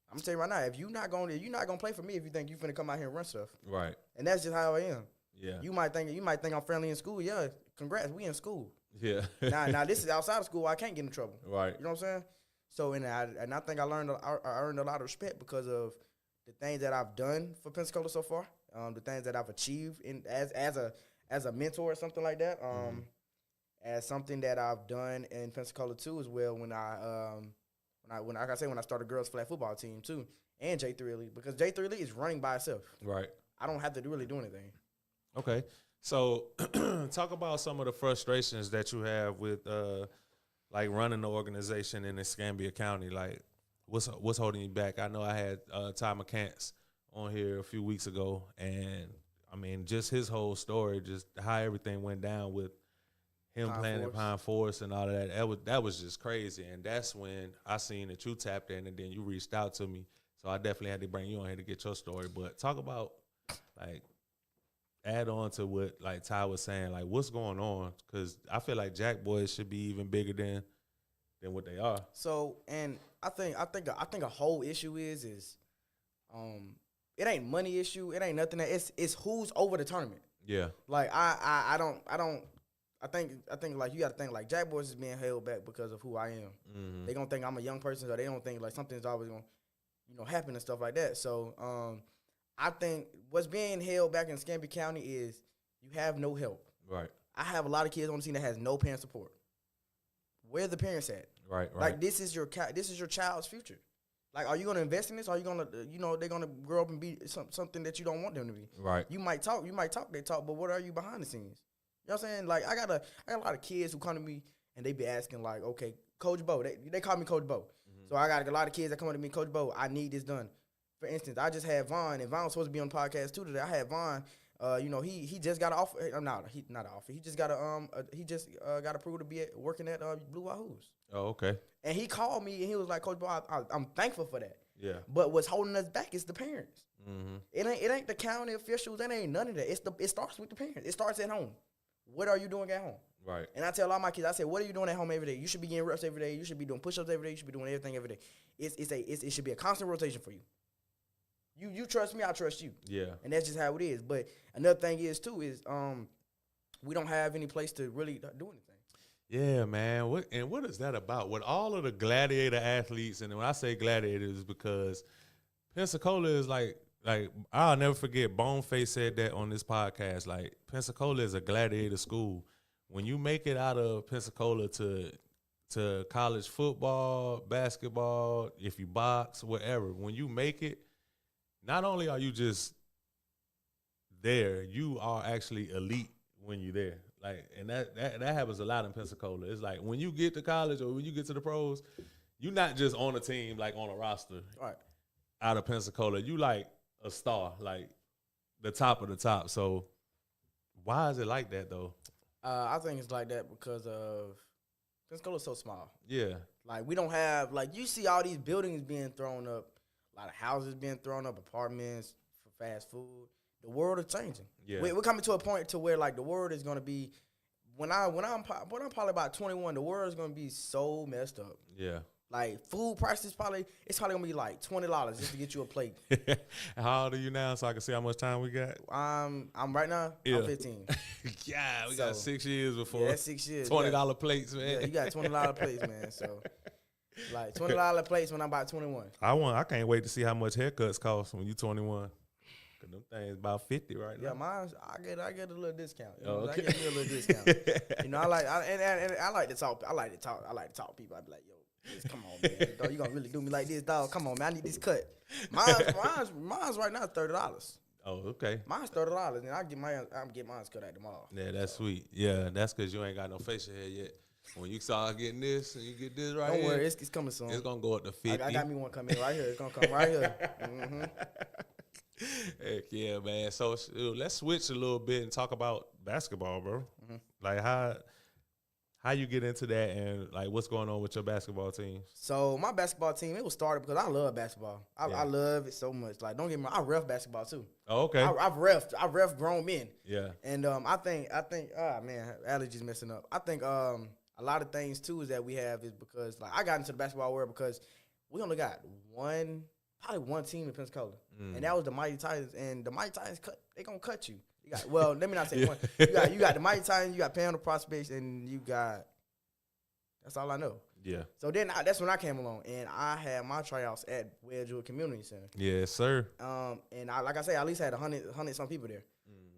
I'm gonna tell you right now, if you're not gonna play for me if you think you finna come out here and run stuff. Right. And that's just how I am. Yeah. You might think I'm friendly in school. Yeah, congrats, we in school. Yeah. now this is outside of school. I can't get in trouble. Right. You know what I'm saying? So and I think I earned a lot of respect because of the things that I've done for Pensacola so far. The things that I've achieved as a mentor or something like that. As something that I've done in Pensacola too as well when I started girls flag football team too and J3 Elite because J3 Elite is running by itself. Right. I don't have to really do anything. Okay. So talk about some of the frustrations that you have with like running the organization in Escambia County. Like what's holding you back? I know I had Ty McCants on here a few weeks ago, and I mean just his whole story, just how everything went down with him playing in Pine Forest and all of that. That was just crazy. And that's when I seen that you tapped in and then you reached out to me. So I definitely had to bring you on here to get your story. But talk about, like, add on to what, like, Ty was saying. Like, what's going on? Because I feel like Jackboyz should be even bigger than what they are. So, and I think a whole issue is it ain't money issue. It ain't nothing. It's who's over the tournament. Yeah. Like, I think like you got to think like Jackboyz is being held back because of who I am. Mm-hmm. They gonna think I'm a young person, so they don't think like something's always gonna happen and stuff like that. So I think what's being held back in Escambia County is you have no help. Right. I have a lot of kids on the team that has no parent support. Where the parents at? Right. Like this is your child's future. Like, are you gonna invest in this? Or are you gonna they're gonna grow up and be something that you don't want them to be? Right. You might talk they talk, but what are you behind the scenes? You know what I'm saying? Like, I got a lot of kids who come to me and they be asking, like, okay, Coach Bo. They call me Coach Bo. Mm-hmm. So I got a lot of kids that come to me, Coach Bo, I need this done. For instance, I just had Vaughn, and Vaughn was supposed to be on the podcast too today. I had Vaughn, he just got an offer. Not an offer. He just got got approved to be working at Blue Wahoos. Oh, okay. And he called me and he was like, Coach Bo, I'm thankful for that. Yeah. But what's holding us back is the parents. Mm-hmm. It ain't the county officials. It ain't none of that. It starts with the parents. It starts at home. What are you doing at home? Right. And I tell all my kids, I say, what are you doing at home every day? You should be getting reps every day. You should be doing push-ups every day. You should be doing everything every day. It should be a constant rotation for you. You trust me, I trust you. Yeah. And that's just how it is. But another thing is too we don't have any place to really do anything. Yeah, man. What is that about? With all of the gladiator athletes, and when I say gladiators, because Pensacola is like I'll never forget, Boneface said that on this podcast. Like, Pensacola is a gladiator school. When you make it out of Pensacola to college football, basketball, if you box, whatever, when you make it, not only are you just there, you are actually elite when you're there. Like, and that happens a lot in Pensacola. It's like when you get to college or when you get to the pros, you're not just on a team, like on a roster, right, out of Pensacola. You like a star, like the top of the top. So why is it like that though? I think it's like that because of Pensacola's so small. Yeah. Like, we don't have, like, you see all these buildings being thrown up, a lot of houses being thrown up, apartments for fast food. The world is changing. Yeah. We're coming to a point to where, like, the world is going to be, when I'm probably about 21, the world is going to be so messed up. Yeah. Like, food prices it's probably gonna be like $20 just to get you a plate. How old are you now, so I can see how much time we got? I'm right now. Yeah. I'm 15. Yeah, we got 6 years before. Yeah, that's 6 years. $20 plates, man. Yeah, you got $20 plates, man. So, like, $20 plates when I'm about 21. I can't wait to see how much haircuts cost when you 21. Cause them things about 50 right now. Yeah, I get a little discount. You know? Okay. I get a little discount. You know, I like to talk. I like to talk to people. I be like, yo. Come on, man. Dog, you gonna really do me like this, dog? Come on, man. I need this cut. Mine's right now $30. Oh, okay. Mine's $30, and I'm get mine cut at the mall. Yeah, that's sweet. Yeah, that's because you ain't got no facial hair yet. When you start getting this and you get this right Don't here, worry, it's coming soon. it's gonna go up to 50. I got me one coming right here. It's gonna come right here. Mm-hmm. Heck yeah, man. So let's switch a little bit and talk about basketball, bro. Mm-hmm. Like how you get into that and like what's going on with your basketball team? So my basketball team, it was started because I love basketball. I love it so much. Like, don't get me wrong, I ref basketball too. Oh, okay. I've ref grown men. Yeah. And I think man, allergies messing up. I think a lot of things too is that we have is because like I got into the basketball world because we only got probably one team in Pensacola, and that was the Mighty Titans. And the Mighty Titans they gonna cut you. You got, well, let me not say one. You got the Mighty Titans, you got Panda Prospects, and you got. That's all I know. Yeah. So then that's when I came along, and I had my tryouts at Wedgewood Community Center. Yes, sir. And I, like I say, I at least had 100 some people there.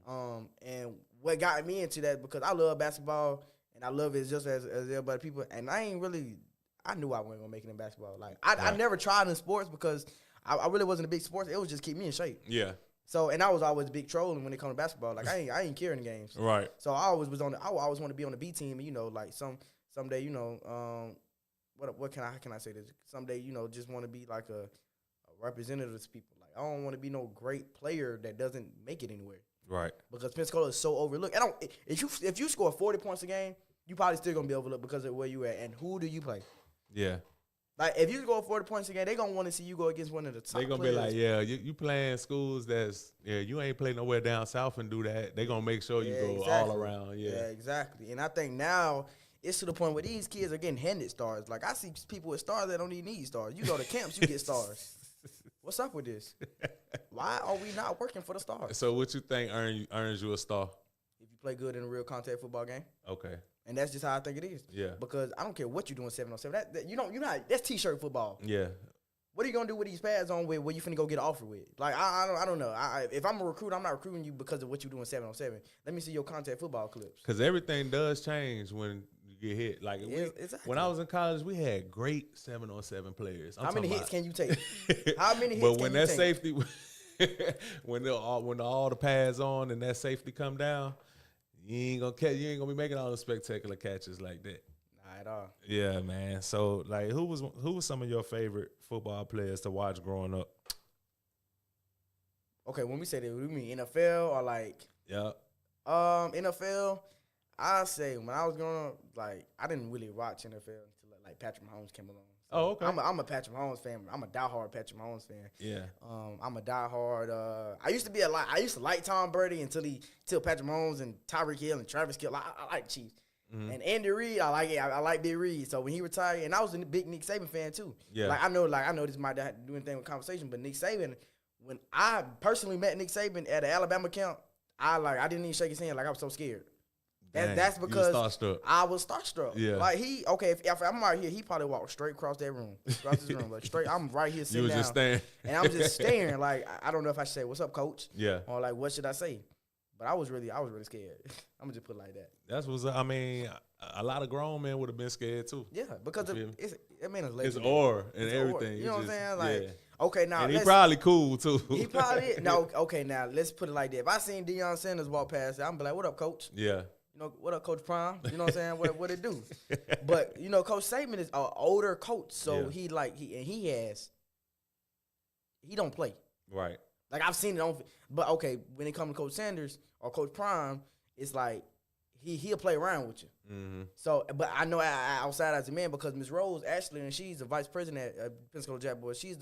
And what got me into that because I love basketball and I love it just as everybody people. And I knew I wasn't gonna make it in basketball. Like I never tried in sports because I really wasn't a big sports. It was just keep me in shape. Yeah. So and I was always a big trolling when it comes to basketball. Like I ain't care in the games. Right. So I always want to be on the B team. And like someday what can I say this? Someday just want to be like a representative to people. Like I don't want to be no great player that doesn't make it anywhere. Right. Because Pensacola is so overlooked. If you score 40 points a game, you probably still gonna be overlooked because of where you at and who do you play. Yeah. Like if you score 40 points a game, they gonna want to see you go against one of the top. They gonna players. be like, yeah, you playing schools you ain't play nowhere down south and do that. They gonna make sure you go all around. Yeah. Yeah, exactly. And I think now it's to the point where these kids are getting handed stars. Like I see people with stars that don't even need stars. You go to camps, you get stars. What's up with this? Why are we not working for the stars? So what you think earns you a star? If you play good in a real contact football game. Okay. And that's just how I think it is. Yeah. Because I don't care what you're doing 7-on-7. That's t-shirt football. Yeah. What are you gonna do with these pads on where you finna go get an offer with? Like I don't know. If I'm a recruiter, I'm not recruiting you because of what you doing 7-on-7. Let me see your contact football clips. Because everything does change when you get hit. Like exactly. When I was in college, we had great 7-on-7 players. How many hits can you take? How many hits? But when that safety, when all the pads on and that safety come down, you ain't gonna be making all the spectacular catches like that. Not at all. Yeah, man. So like, who was some of your favorite football players to watch growing up? Okay, when we say that, we mean NFL or like? Yeah. NFL. I say when I was growing up, like I didn't really watch NFL until like Patrick Mahomes came along. So oh, okay. I'm a Patrick Mahomes fan. I'm a diehard Patrick Mahomes fan. Yeah. I'm a diehard. I used to like Tom Brady until Patrick Mahomes and Tyreek Hill and Travis Kelce. I like Chiefs. Mm-hmm. And Andy Reid, I like it. I like Big Reid. So when he retired, and I was a big Nick Saban fan too. Yeah. I know this might not do anything with conversation, but Nick Saban, when I personally met Nick Saban at an Alabama camp, I didn't even shake his hand. Like I was so scared. That's because I was starstruck. Yeah. Like if I'm right here, he probably walked straight across that room, across this room, like straight. I'm right here sitting down. You was just staring, and I'm just staring. Like I don't know if I should say, "What's up, coach?" Yeah. Or like, what should I say? But I was really scared. I'm gonna just put it like that. That's what's. I mean, a lot of grown men would have been scared too. Yeah, because it's his aura and everything. You know what I'm saying? Like, okay, now and he probably cool too. He probably no. Okay, now let's put it like that. If I seen Deion Sanders walk past, I'm be like, "What up, coach?" Yeah. What up, Coach Prime? You know what I'm saying? What it do? But Coach Saban is an older coach, so he don't play. Right. Like I've seen it on, but okay, when it comes to Coach Sanders or Coach Prime, it's like he'll play around with you. Mm-hmm. So, but I know outside as a man because Ms. Rose Ashley, and she's the vice president at Pensacola Jackboyz. She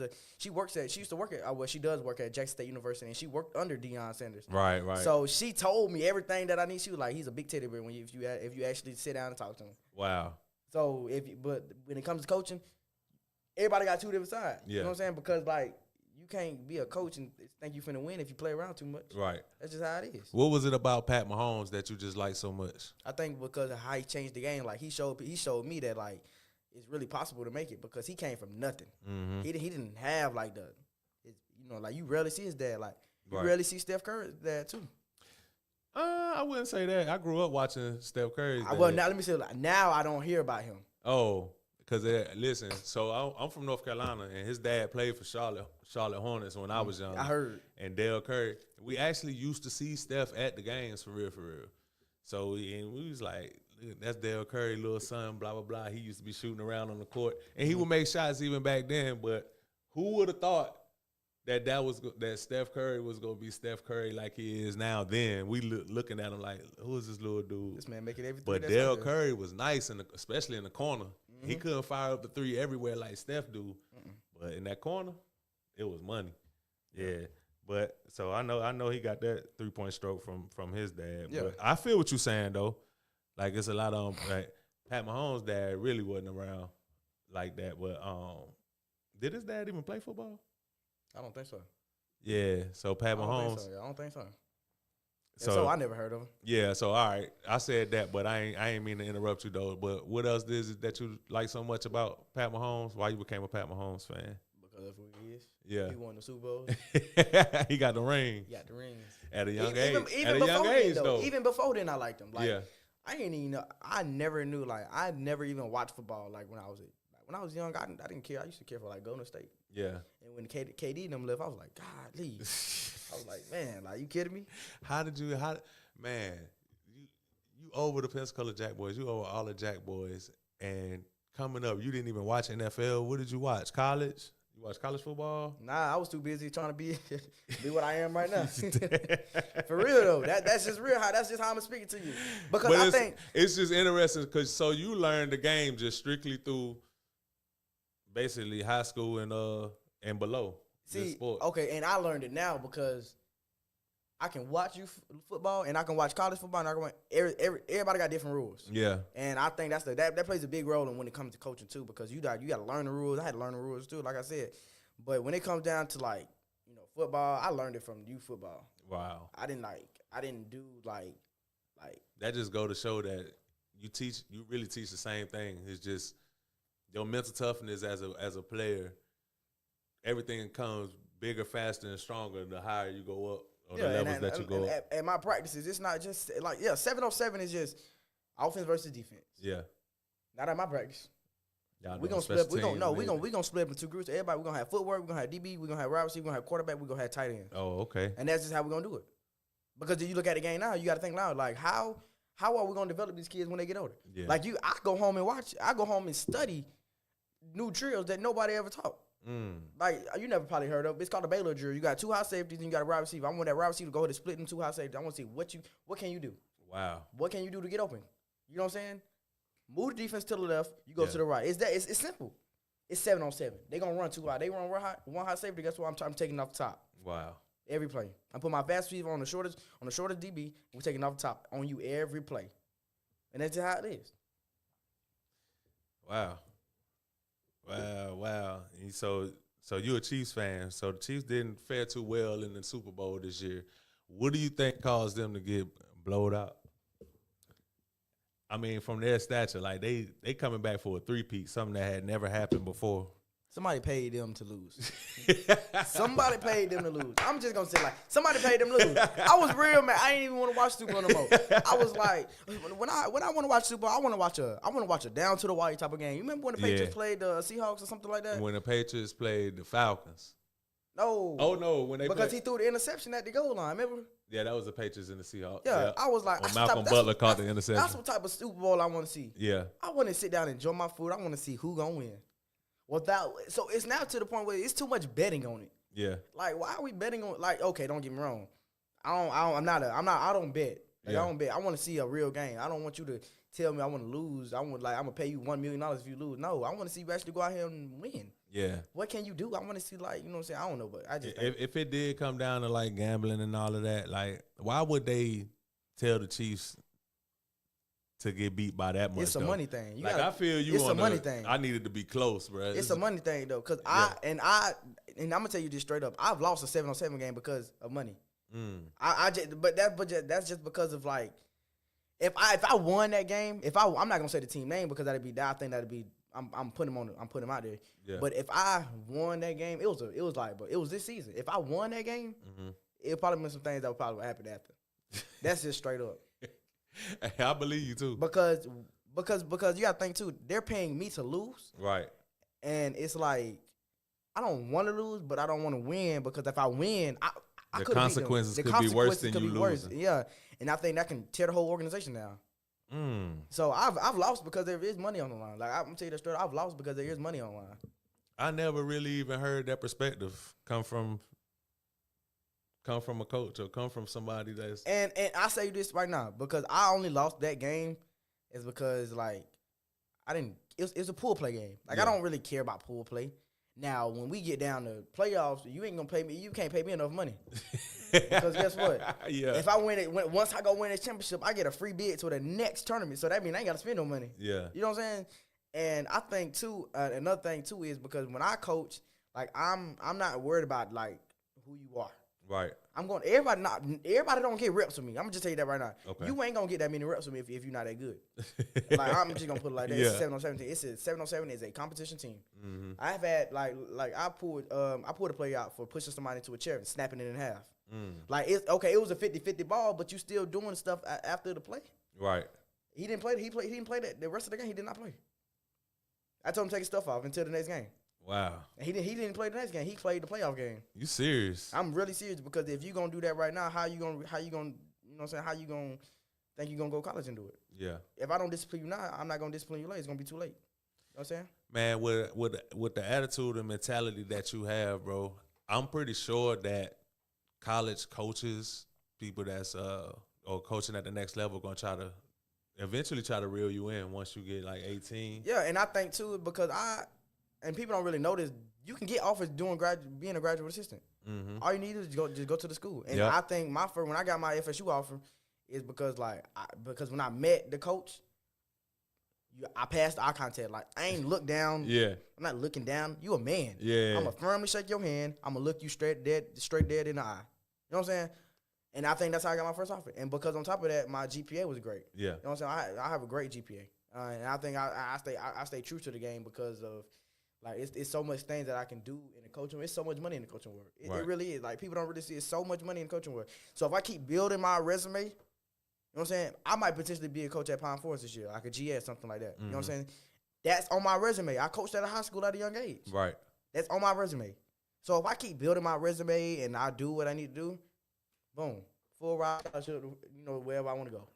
does work at Jackson State University, and she worked under Deion Sanders. Right. So she told me everything that I need. She was like, he's a big teddy bear if you actually sit down and talk to him. Wow. So but when it comes to coaching, everybody got two different sides. Yeah. You know what I'm saying? Because like you can't be a coach and think you finna win if you play around too much. Right. That's just how it is. What was it about Pat Mahomes that you just like so much? I think because of how he changed the game. Like he showed me that like it's really possible to make it because he came from nothing. Mm-hmm. He didn't have like like you rarely see his dad. Like you rarely see Steph Curry's dad too. I wouldn't say that. I grew up watching Steph Curry's dad. Well, now let me say now I don't hear about him. Oh. Because, listen, so I'm from North Carolina, and his dad played for Charlotte Hornets when I was young. I heard. And Dale We actually used to see Steph at the games for real. So we was like, that's Dale Curry, little son, blah, blah, blah. He used to be shooting around on the court. And he would make shots even back then. But who would have thought that Steph Curry was going to be Steph Curry like he is now then? We looking at him like, who is this little dude? This man making everything. But Dale Curry was nice, especially in the corner. He couldn't fire up the three everywhere like Steph do. But in that corner, it was money. Yeah. But so I know he got that 3-point stroke from his dad. Yeah. But I feel what you're saying though. Like it's a lot of like Pat Mahomes' dad really wasn't around like that. But did his dad even play football? I don't think so. Yeah. So Pat Mahomes. I don't think so. So I never heard of him. Yeah. So all right, I said that, but I ain't mean to interrupt you though. But what else is it that you like so much about Pat Mahomes? Why you became a Pat Mahomes fan? Because of who he is. Yeah. He won the Super Bowl. He got the ring. He got the rings. At a young Even age. At a young age, though. Even before then, I liked him. Like, yeah. I ain't even know. I never knew. Like, I never even watched football. Like when I was young, I didn't care. I used to care for like Golden State. Yeah. And when KD and them left, I was like, golly. I was like, man, like you kidding me? Man, you over the Pensacola Jackboyz. You over all the Jackboyz. And coming up, you didn't even watch NFL. What did you watch? College? You watch college football? Nah, I was too busy trying to be what I am right now. For real though, that's just real. That's just how I'm speaking to you. Because I think it's just interesting because so you learned the game just strictly through basically high school and below. See, okay, and I learned it now because I can watch football and I can watch college football and I can watch everybody got different rules. Yeah. And I think that plays a big role in when it comes to coaching too, because you got to learn the rules. I had to learn the rules too, like I said. But when it comes down to like, football, I learned it from youth football. Wow. I didn't do like that just go to show that you really teach the same thing. It's just your mental toughness as a player. Everything comes bigger, faster, and stronger the higher you go up. Or the levels that you go up. And my practices, it's not just like 7-on-7 is just offense versus defense. Yeah. Not at my practice. We gonna split. We gonna split up into two groups. Everybody, we gonna have footwork. We gonna have DB. We gonna have wide receiver. We gonna have quarterback. We gonna have tight end. Oh, okay. And that's just how we gonna do it. Because if you look at the game now, you got to think now. Like how are we gonna develop these kids when they get older? Yeah. Like I go home and watch. I go home and study new drills that nobody ever taught. Like you never probably heard of. It's called the Baylor drill. You got two high safeties and you got a wide receiver. I want that wide receiver to go ahead and split in two high safeties. I want to see what can you do. Wow. What can you do to get open? You know what I'm saying? Move the defense to the left. You go to the right. It's simple. It's 7-on-7. They gonna run two high. They run one high safety. Guess what? I'm taking off the top. Wow. Every play. I put my fast receiver on the shortest DB. We're taking off the top on you every play. And that's just how it is. Wow. And so you're a Chiefs fan. So the Chiefs didn't fare too well in the Super Bowl this year. What do you think caused them to get blowed out? I mean, from their stature, like they coming back for a three-peat, something that had never happened before. Somebody paid them to lose. Somebody paid them to lose. I'm just gonna say like somebody paid them to lose. I was real mad. I didn't even want to watch Super Bowl no more. I was like, when I want to watch Super Bowl, I want to watch a down to the wire type of game. You remember when the Patriots played the Seahawks or something like that? When the Patriots played the Falcons. No. Oh no, when they because he threw the interception at the goal line. Remember? Yeah, that was the Patriots and the Seahawks. Yeah, I was like, Malcolm Butler caught the interception. That's what type of Super Bowl I want to see. Yeah, I want to sit down and enjoy my food. I want to see who gonna win. So it's now to the point where it's too much betting on it. Yeah. Like, why are we betting on? Like, okay, don't get me wrong. I don't bet. Like, I don't bet. I want to see a real game. I don't want you to tell me I want to lose. I'm gonna pay you $1 million if you lose. No, I want to see you actually go out here and win. Yeah. What can you do? I want to see, like, you know what I'm saying? I don't know, but I just if it did come down to like gambling and all of that, like, why would they tell the Chiefs to get beat by that much? It's a money thing. I feel you. It's a money thing. I needed to be close, bro. It's a money thing though, cause I'm gonna tell you this straight up. I've lost a 7-on-7 game because of money. That's just because of like, if I won that game, I'm not gonna say the team name because I think that'd be I'm putting him out there. Yeah. But if I won that game, it was this season. If I won that game, it'll probably be some things that would probably happen after. That's just straight up. I believe you too. Because you gotta think too, they're paying me to lose. Right. And it's like, I don't want to lose, but I don't want to win because if I win, the consequences could be worse than you losing. Yeah. And I think that can tear the whole organization down. So I've lost because there is money on the line. Like I'm gonna tell you that straight. I've lost because there is money on the line. I never really even heard that perspective come from a coach or come from somebody that's. And I say this right now because I only lost that game is because like I didn't. It's a pool play game. Like I don't really care about pool play. Now when we get down to playoffs, you ain't gonna pay me. You can't pay me enough money. Because guess what? Yeah. If I once I go win this championship, I get a free bid to the next tournament. So that means I ain't got to spend no money. Yeah. You know what I'm saying? And I think too, another thing too is because when I coach, like I'm not worried about like who you are. Right. Everybody don't get reps with me. I'm gonna just tell you that right now. Okay. You ain't gonna get that many reps with me if you're not that good. Like I'm just gonna put it like that. Yeah. It's a 7-on-7 team. It's a 7-on-7 is a competition team. Mm-hmm. I've had like I pulled a play out for pushing somebody into a chair and snapping it in half. Like it was a 50-50 ball, but you still doing stuff after the play. Right. He didn't play. He didn't play that the rest of the game. He did not play. I told him to take his stuff off until the next game. Wow. And he didn't play the next game. He played the playoff game. You serious? I'm really serious because if you gonna do that right now, how you gonna you know what I'm saying? How you gonna think you gonna go to college and do it? Yeah. If I don't discipline you now, I'm not gonna discipline you later. It's gonna be too late. You know what I'm saying? Man, with the attitude and mentality that you have, bro, I'm pretty sure that college coaches, people that's or coaching at the next level, gonna eventually try to reel you in once you get like 18. Yeah, and I think too because and people don't really know this. You can get offers doing being a graduate assistant. Mm-hmm. All you need is just go to the school. And I think when I got my FSU offer is because because when I met the coach, I passed the eye contact. Like I ain't look down. Yeah, I'm not looking down. You a man. Yeah, I'm gonna firmly shake your hand. I'm gonna look you straight dead in the eye. You know what I'm saying? And I think that's how I got my first offer. And because on top of that, my GPA was great. Yeah, you know what I'm saying? I have a great GPA, and I think I stay true to the game because of. Like, it's so much things that I can do in the coaching world. It's so much money in the coaching world. It really is. Like, people don't really see it's so much money in the coaching world. So, if I keep building my resume, you know what I'm saying? I might potentially be a coach at Pine Forest this year, like a GS, something like that. You know what I'm saying? That's on my resume. I coached at a high school at a young age. Right. That's on my resume. So, if I keep building my resume and I do what I need to do, boom, full ride, wherever I want to go.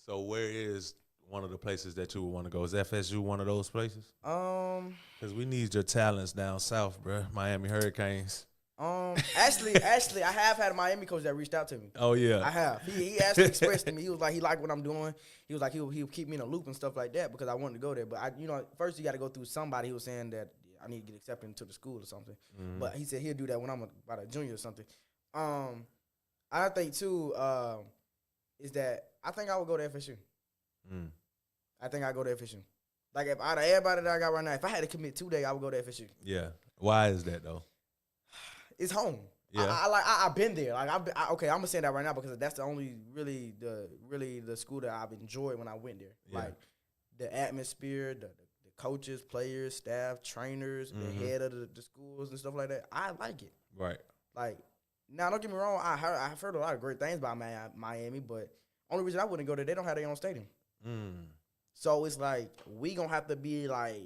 So, where is one of the places that you would want to go? Is FSU one of those places? Because we need your talents down south, bro. Miami Hurricanes. Actually, I have had a Miami coach that reached out to me. Oh yeah, I have. He actually expressed to me. He was like, he liked what I'm doing. He was like, he'll keep me in a loop and stuff like that because I wanted to go there. But first you got to go through somebody. He was saying that I need to get accepted into the school or something. But he said he'll do that when I'm about a junior or something. I think too is that I think I would go to FSU. I think I go to FSU. Like if out of everybody that I got right now, if I had to commit 2 days, I would go to FSU. Yeah. Why is that though? It's home. Yeah. I've been there. Like I'm gonna say that right now because that's the only really the school that I've enjoyed when I went there. Yeah. Like the atmosphere, the coaches, players, staff, trainers, the head of the schools and stuff like that. I like it. Right. Like now, don't get me wrong. I've heard a lot of great things about Miami, but only reason I wouldn't go there, they don't have their own stadium. So it's like we gonna have to be like,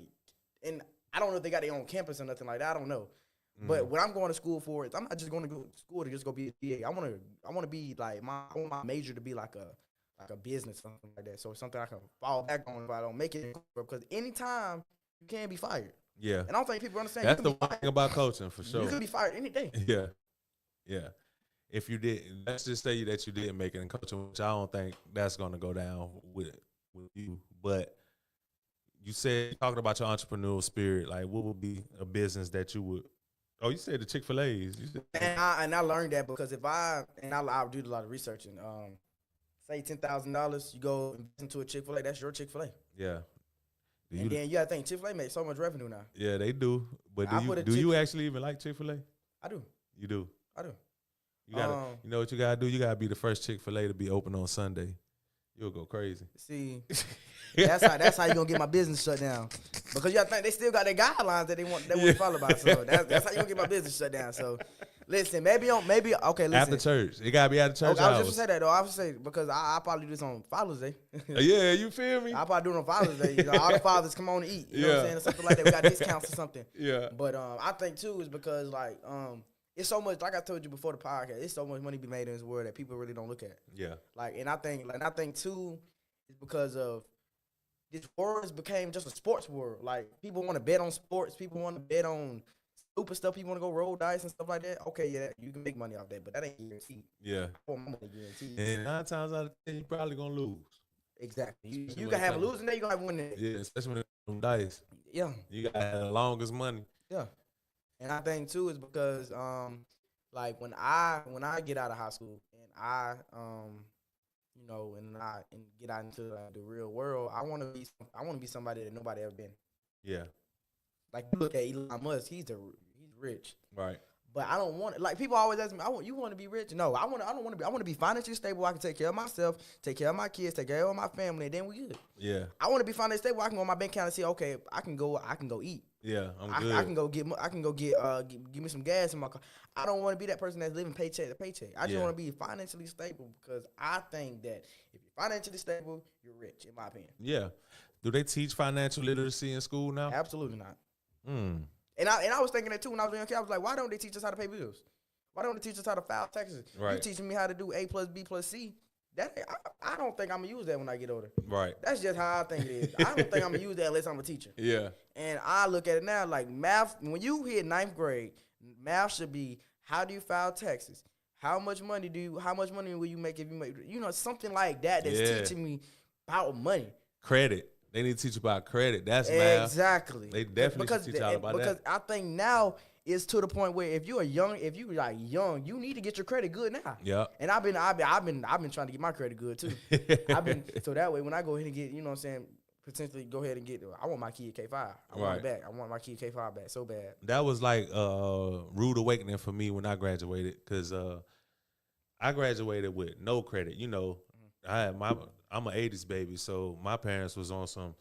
and I don't know if they got their own campus or nothing like that. I don't know, but what I'm going to school for is I'm not just going to go to school to just go be a DA. I want to be like I want my major to be like a business something like that. So it's something I can fall back on if I don't make it because anytime you can be fired. Yeah, and I don't think people understand. That's the one thing about coaching for sure. You can be fired any day. Yeah, yeah. If you did, let's just say that you didn't make it in coaching, which I don't think that's going to go down with you. But you said talking about your entrepreneurial spirit, like what would be a business that you would? Oh, you said the Chick-fil-A's. And I learned that because I do a lot of research and say $10,000, you go invest into a Chick-fil-A, that's your Chick-fil-A. Yeah. And then you gotta think Chick-fil-A makes so much revenue now. Yeah, they do. But do you actually even like Chick-fil-A? I do. You do. I do. You gotta, you know what you gotta do? You gotta be the first Chick-fil-A to be open on Sunday. You'll go crazy. See, that's how you gonna get my business shut down. Because you gotta think they still got their guidelines that they want to follow by. So that's how you gonna get my business shut down. So listen, maybe okay. Listen, after church, it gotta be after church. Okay, I was just gonna say that though. I was say because I probably do this on Father's Day. Yeah, you feel me? I probably do it on Father's Day. All the fathers come on to eat. You know what I'm saying? Or something like that. We got discounts or something. Yeah. But I think too is because like it's so much, like I told you before the podcast, it's so much money be made in this world that people really don't look at. Yeah. Like, and I think too, is because of this world has became just a sports world. Like, people want to bet on sports. People want to bet on stupid stuff. People want to go roll dice and stuff like that. Okay, yeah, you can make money off that, but that ain't guaranteed. Yeah. I want my money guaranteed. And 9 times out of 10, you probably gonna lose. Exactly. You Especially can when have a it comes- losing day, you gonna have a winning day. Yeah, especially when it's them dice. Yeah, You got the longest money. yeah. And I think too is because like when I get out of high school and I you know, and get out into like, the real world, I want to be somebody that nobody ever been. Yeah. Like, you look at Elon Musk, he's rich. Right. But I don't want it. Like, people always ask me, you want to be rich? No, I want to be financially stable. I can take care of myself, take care of my kids, take care of my family, and then we good. Yeah. I want to be financially stable. I can go on my bank account and see, okay, I can go eat. Yeah, I'm good. I can go give me some gas in my car. I don't want to be that person that's living paycheck to paycheck. I just want to be financially stable, because I think that if you're financially stable, you're rich, in my opinion. Yeah. Do they teach financial literacy in school now? Absolutely not. Mm. And I was thinking that too when I was a young kid. I was like, why don't they teach us how to pay bills? Why don't they teach us how to file taxes? Right. You teaching me how to do A plus B plus C. I don't think I'm gonna use that when I get older. Right. That's just how I think it is. I don't think I'm gonna use that unless I'm a teacher. Yeah. And I look at it now like math. When you hit 9th grade, math should be, how do you file taxes? How much money will you make if you make, something like that that's teaching me about money. Credit. They need to teach you about credit. That's math. Exactly. They definitely should teach you all about that. Because I think now it's to the point where if you young, you need to get your credit good now. Yeah. And I've been trying to get my credit good too. So that way when I go ahead and get, potentially go ahead and get, I want my kid K5. I want it back. I want my kid K5 back so bad. That was like rude awakening for me when I graduated, because I graduated with no credit. I'm an 80s baby, so my parents was on some,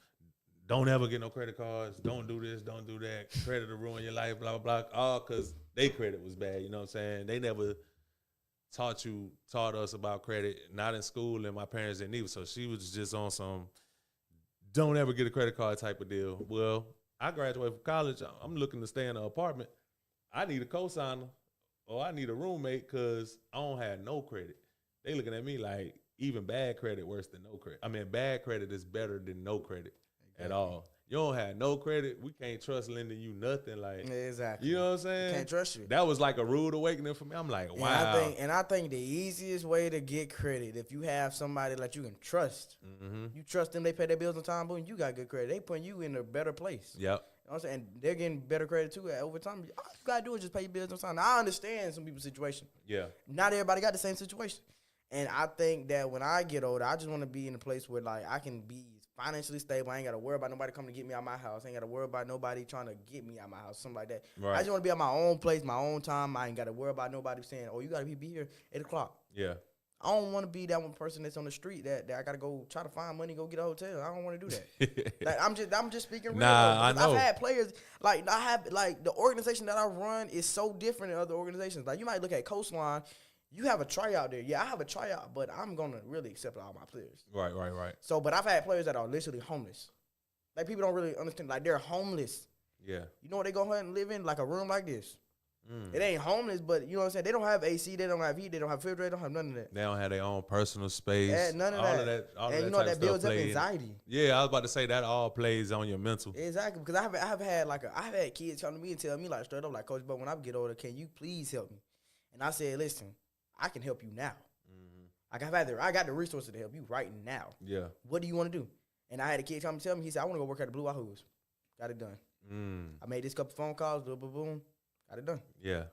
don't ever get no credit cards, don't do this, don't do that, credit will ruin your life, blah, blah, blah, all because their credit was bad, you know what I'm saying? They never taught us about credit, not in school, and my parents didn't either, so she was just on some, don't ever get a credit card type of deal. Well, I graduated from college, I'm looking to stay in an apartment, I need a cosigner, or I need a roommate because I don't have no credit. They looking at me like, even bad credit worse than no credit. I mean, bad credit is better than no credit at all. You don't have no credit, we can't trust lending you nothing. Like, exactly. You know what I'm saying? Can't trust you. That was like a rude awakening for me. I'm like, wow. And I think the easiest way to get credit, if you have somebody that you can trust, you trust them, they pay their bills on time, boom, you got good credit. They putting you in a better place. Yep. You know what I'm saying? And they're getting better credit too over time. All you gotta do is just pay your bills on time. Now, I understand some people's situation. Yeah. Not everybody got the same situation. And I think that when I get older, I just want to be in a place where, like, I can be financially stable. I ain't got to worry about nobody coming to get me out of my house. I ain't got to worry about nobody trying to get me out of my house, something like that. Right. I just want to be at my own place, my own time. I ain't got to worry about nobody saying, oh, you got to be here 8 o'clock. Yeah. I don't want to be that one person that's on the street that I got to go try to find money, go get a hotel. I don't want to do that. Like, I'm just speaking real. Nah, I know. I've had players, like, the organization that I run is so different than other organizations. Like, you might look at Coastline. You have a tryout there. Yeah, I have a tryout, but I'm going to really accept all my players. Right. So, but I've had players that are literally homeless. Like, people don't really understand. Like, they're homeless. Yeah. You know what they go ahead and live in? Like a room like this. It ain't homeless, but you know what I'm saying? They don't have AC. They don't have heat. They don't have refrigerator. They don't have none of that. They don't have their own personal space. Yeah, none of that. And you know that builds up anxiety. Yeah, I was about to say that all plays on your mental. Exactly, because I've had kids come to me and tell me, like, straight up, like, Coach, but when I get older, can you please help me? And I said, listen, I can help you now. Like, I got the resources to help you right now. Yeah. What do you want to do? And I had a kid come and tell me, he said, I want to go work at the Blue Wahoos. Got it done. I made this couple phone calls, boom, boom, boom. Got it done. Yeah.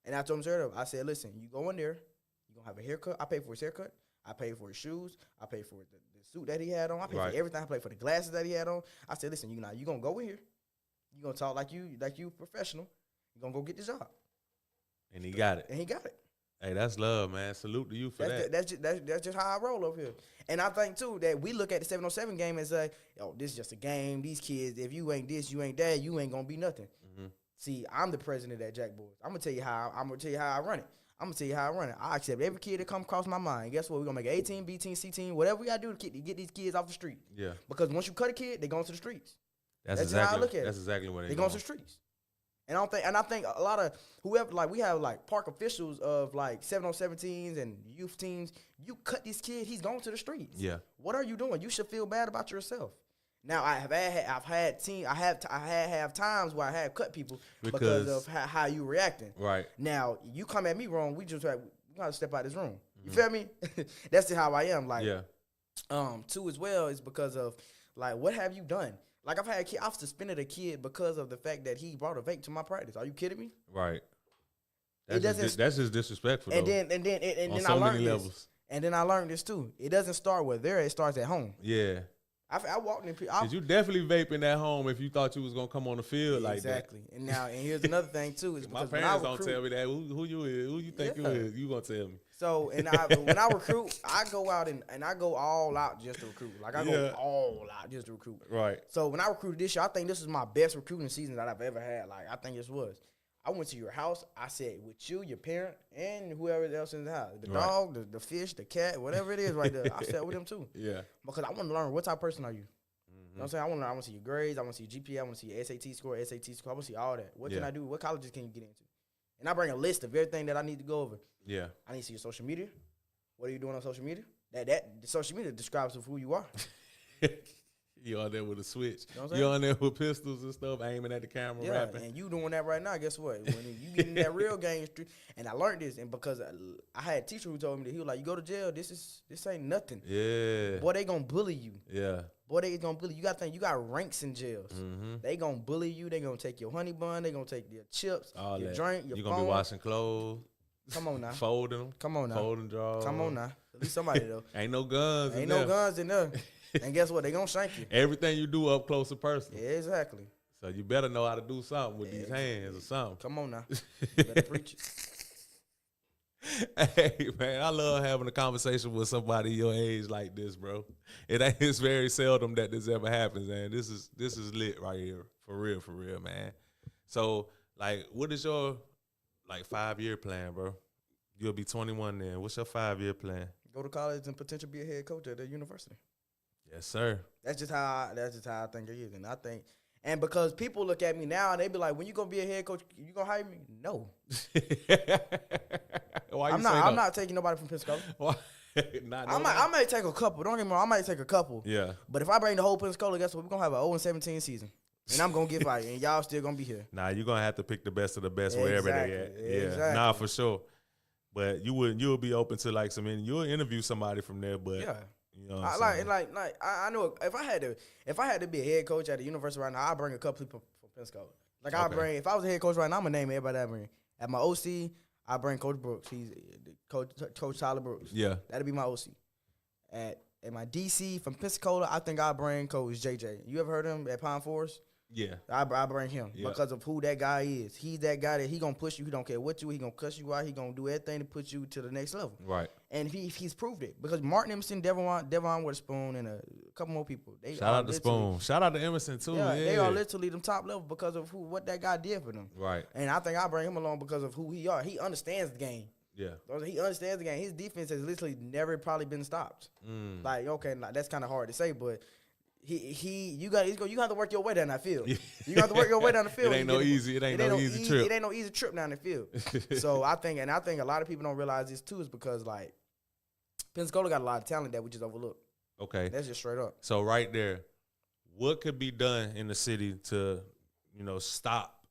And I told him straight up, I said, listen, you go in there, you're going to have a haircut. I pay for his haircut. I pay for his shoes. I pay for the suit that he had on. I pay for everything. I pay for the glasses that he had on. I said, listen, you going to go in here. You're going to talk like you professional. You're going to go get the job. And he got it. And he got it. Hey, that's love, man. Salute to you for that. That's just how I roll over here. And I think, too, that we look at the 707 game and say, oh, this is just a game. These kids, if you ain't this, you ain't that, you ain't going to be nothing. See, I'm the president of that Jackboyz. I'm going to tell you how I run it. I'm going to tell you how I run it. I accept every kid that come across my mind. Guess what? We're going to make an A team, B team, C team, whatever we got to do to get these kids off the street. Yeah. Because once you cut a kid, they going to the streets. That's exactly how I look at it. That's exactly what they going to the streets. And I think a lot of whoever, like, we have like park officials of like 7on17s and youth teams. You cut this kid, he's going to the streets. Yeah. What are you doing? You should feel bad about yourself. Now I have times where I have cut people because of how you reacting. Right. Now you come at me wrong, we gotta step out of this room. You feel me? That's just how I am. Like, two as well is because of like, what have you done? Like, I've suspended a kid because of the fact that he brought a vape to my practice. Are you kidding me? Right. That's just disrespectful. And then I learned this. And then I learned this too. It doesn't start with there. It starts at home. Yeah. I walked in. Cause you definitely vaping at home if you thought you was gonna come on the field like that. Exactly. And here's another thing too. Is my parents don't tell me that. Who you is? Who you think you is? You gonna tell me? So when I recruit, I go out and I go all out just to recruit. Like, I go all out just to recruit. Right. So when I recruited this year, I think this was my best recruiting season that I've ever had. Like, I think this was. I went to your house. I said, with you, your parent, and whoever else in the house. The dog, the fish, the cat, whatever it is right there. I sat with them too. Yeah. Because I want to learn what type of person are you. You know what I'm saying? I want to see your grades. I want to see your GPA. I want to see your SAT score. I want to see all that. What can I do? What colleges can you get into? And I bring a list of everything that I need to go over. Yeah. I need to see your social media. What are you doing on social media? The social media describes of who you are. You on there with a switch. You know what I'm you on there with pistols and stuff, aiming at the camera, rapping. And you doing that right now, guess what? When you get in that real game street, and I learned this, and because I had a teacher who told me that, he was like, you go to jail, this ain't nothing. Yeah. Boy, they gonna bully you. Yeah. Boy, they gonna bully you. You gotta think, you got ranks in jails. Mm-hmm. They gonna bully you. They gonna take your honey bun. They gonna take your chips, all your that. drink, your You phone. gonna be washing clothes. Come on now. Folding them. Come on now. Folding drawers. Come on now. At least somebody though. Ain't no guns. Ain't no guns in there. And guess what? They gonna shank you. Everything you do up close and personal. Yeah, exactly. So you better know how to do something with these hands or something. Come on now. You better preach it. Hey, man, I love having a conversation with somebody your age like this, bro. It's very seldom that this ever happens, man. This is lit right here. For real, man. So, like, what is your, like, 5-year plan, bro? You'll be 21 then. What's your 5-year plan? Go to college and potentially be a head coach at the university. Yes, sir. That's just how I think it is. And because people look at me now and they be like, when you gonna be a head coach, you gonna hire me? No. Why I'm not taking nobody from Pensacola. Why? I might take a couple. Don't get me wrong, I might take a couple. Yeah. But if I bring the whole Pensacola, guess what? We're gonna have an 0-17 season. And I'm gonna get fired, and y'all still gonna be here. Nah, you're gonna have to pick the best of the best wherever they at. Yeah. Exactly. Nah, for sure. But you'll be open to like you'll interview somebody from there, but yeah. You know I know if I had to be a head coach at the university right now, I'd bring a couple people from Pensacola. Like, okay. If I was a head coach right now, I'm gonna name everybody I bring. At my OC, I bring Coach Brooks. He's Coach Tyler Brooks. Yeah. That'd be my OC. At my DC from Pensacola, I think I bring Coach JJ. You ever heard of him at Pine Forest? Yeah. I bring him because of who that guy is. He's that guy that he gonna push you. He don't care what you. He gonna cuss you out. He gonna do everything to put you to the next level. Right. And he's proved it because Martin Emerson, Devon with a spoon, and a couple more people. Shout out to Spoon. Shout out to Emerson too. Yeah, they are literally them top level because of what that guy did for them. Right. And I think I bring him along because of who he are. He understands the game. Yeah. He understands the game. His defense has literally never probably been stopped. Like, okay, that's kind of hard to say, but. You got to work your way down that field. You got to work your way down the field. It ain't no easy trip. It ain't no easy trip down the field. So I think a lot of people don't realize this too is because like Pensacola got a lot of talent that we just overlook. Okay, that's just straight up. So right there, what could be done in the city to, stop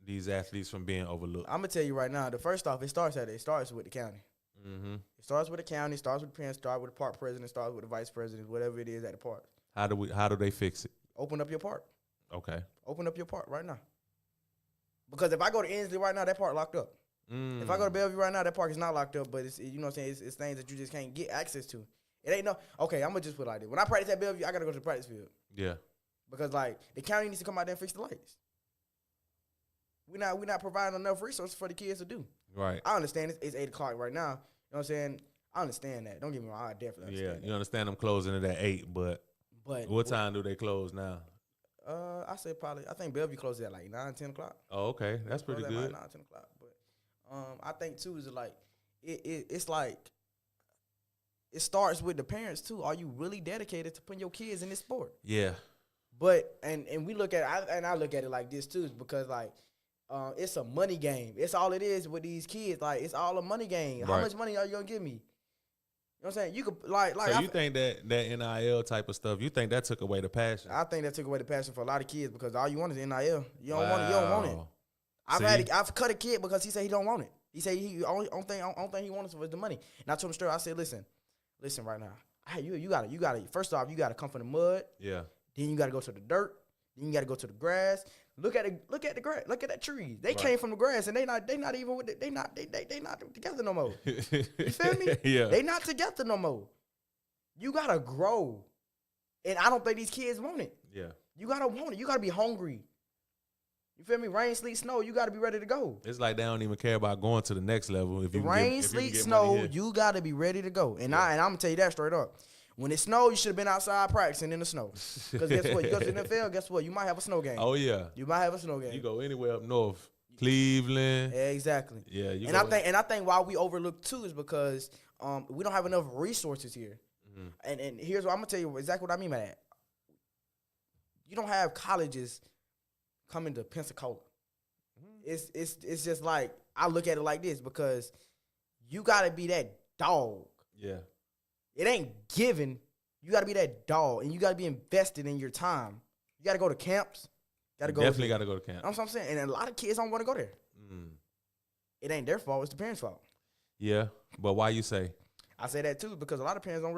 these athletes from being overlooked? I'm gonna tell you right now. The first off, it starts with the county. Mm-hmm. It starts with the county. Starts with the parents. Starts with the park president. Starts with the vice president. Whatever it is at the park. How do they fix it? Open up your park. Okay. Open up your park right now. Because if I go to Inslee right now, that park locked up. If I go to Bellevue right now, that park is not locked up, but it's what I'm saying, it's things that you just can't get access to. It ain't okay, I'm gonna just put it like this. When I practice at Bellevue, I gotta go to the practice field. Yeah. Because like the county needs to come out there and fix the lights. We're not providing enough resources for the kids to do. Right. I understand it's 8 o'clock right now. You know what I'm saying? I understand that. Don't get me wrong, I definitely understand that. You understand them closing it at 8, but what time do they close now? I think Bellevue closes at like 9, 10 o'clock. Oh, okay. That's pretty good. Like 9, 10 o'clock. But I think too is like it's like it starts with the parents too. Are you really dedicated to putting your kids in this sport? Yeah. But and we look at I look at it like this too, is because like it's a money game. It's all it is with these kids. Like, it's all a money game. How Right. much money are you gonna give me? You know what I'm saying? You could like. So you think that NIL type of stuff? You think that took away the passion? I think that took away the passion for a lot of kids because all you want is NIL. You don't want it. You don't want it. Wow. I've cut a kid because he said he don't want it. He said he only thing he wanted was the money. And I told him straight. I said, listen right now. You gotta. First off, you gotta come from the mud. Yeah. Then you gotta go to the dirt. Then you gotta go to the grass. Look at the grass. Look at that tree. They came from the grass and they not even with it. They not together no more. You feel me? Yeah. They not together no more. You gotta grow. And I don't think these kids want it. Yeah. You gotta want it. You gotta be hungry. You feel me? Rain, sleet, snow. You gotta be ready to go. It's like they don't even care about going to the next level. If you Rain, sleet, snow. You gotta be ready to go. And I'm gonna tell you that straight up. When it snowed, you should have been outside practicing in the snow. Because guess what? You go to the NFL, guess what? You might have a snow game. Oh yeah. You might have a snow game. You go anywhere up north, Cleveland. Exactly. Yeah. I think why we overlook too is because we don't have enough resources here. Mm-hmm. And here's what I'm gonna tell you exactly what I mean by that. You don't have colleges coming to Pensacola. It's just like I look at it like this because you gotta be that dog. Yeah. It ain't given. You got to be that dog, and you got to be invested in your time. You got to go to camps. Definitely got to go to camp. That's what I'm saying. And a lot of kids don't want to go there. It ain't their fault. It's the parents' fault. Yeah, but why you say? I say that too because a lot of parents don't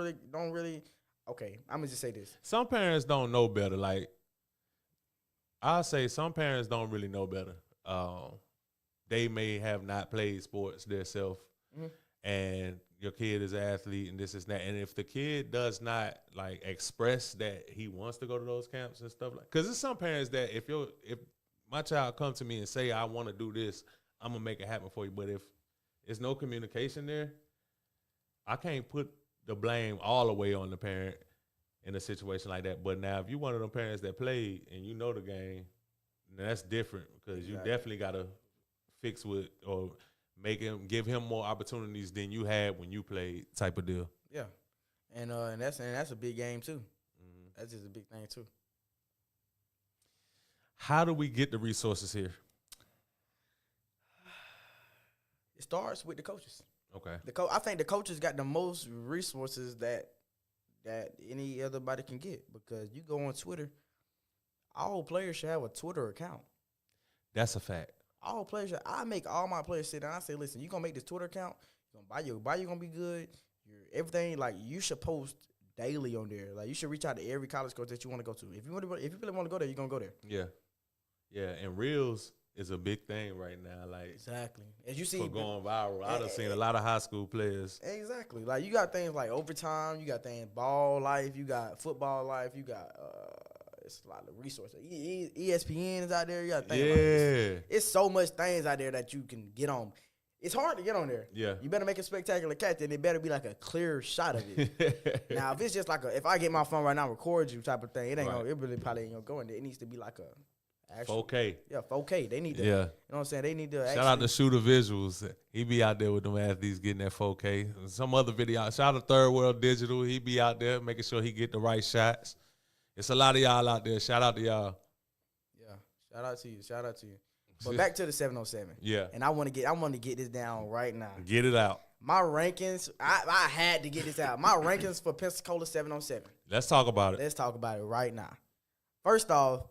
really. Okay, I'm gonna just say this. Some parents don't know better. Like I say, some parents don't really know better. They may have not played sports themselves, and your kid is an athlete and this is that. And if the kid does not like express that he wants to go to those camps and stuff like, because there's some parents that if my child come to me and say I want to do this, I'm gonna make it happen for you. But if there's no communication there, I can't put the blame all the way on the parent in a situation like that. But now if you one of them parents that played and you know the game, that's different because you definitely gotta fix with or give him more opportunities than you had when you played, type of deal. Yeah, and that's a big game too. That's just a big thing too. How do we get the resources here? It starts with the coaches. Okay. I think the coaches got the most resources that any other body can get because you go on Twitter. All players should have a Twitter account. That's a fact. All players, I make all my players sit down. I say, listen, you gonna make this Twitter account. You gonna buy you gonna be good. Everything like you should post daily on there. Like you should reach out to every college coach that you want to go to. If you really want to go there, you're gonna go there. Yeah. And reels is a big thing right now. Like exactly, as you see, for going viral. I done seen a lot of high school players. Exactly, like you got things like overtime. You got things ball life. You got football life. You got it's a lot of resources. ESPN is out there. You got things like this. It's so much things out there that you can get on. It's hard to get on there. Yeah. You better make a spectacular catch, and it better be like a clear shot of it. Now, if it's just like if I get my phone right now and record you type of thing, it really probably ain't gonna go in there. It needs to be like a actual 4K. Yeah, 4K. They need to. Yeah. You know what I'm saying? They need to. Shout out to Shooter Visuals. He be out there with them athletes getting that 4K. Some other video. Shout out to Third World Digital. He be out there making sure he get the right shots. It's a lot of y'all out there. Shout out to y'all. Yeah. Shout out to you. But back to the 707. Yeah. And I want to get this down right now. Get it out. My rankings, I had to get this out. My rankings for Pensacola 707. Let's talk about it. Let's talk about it right now. First off,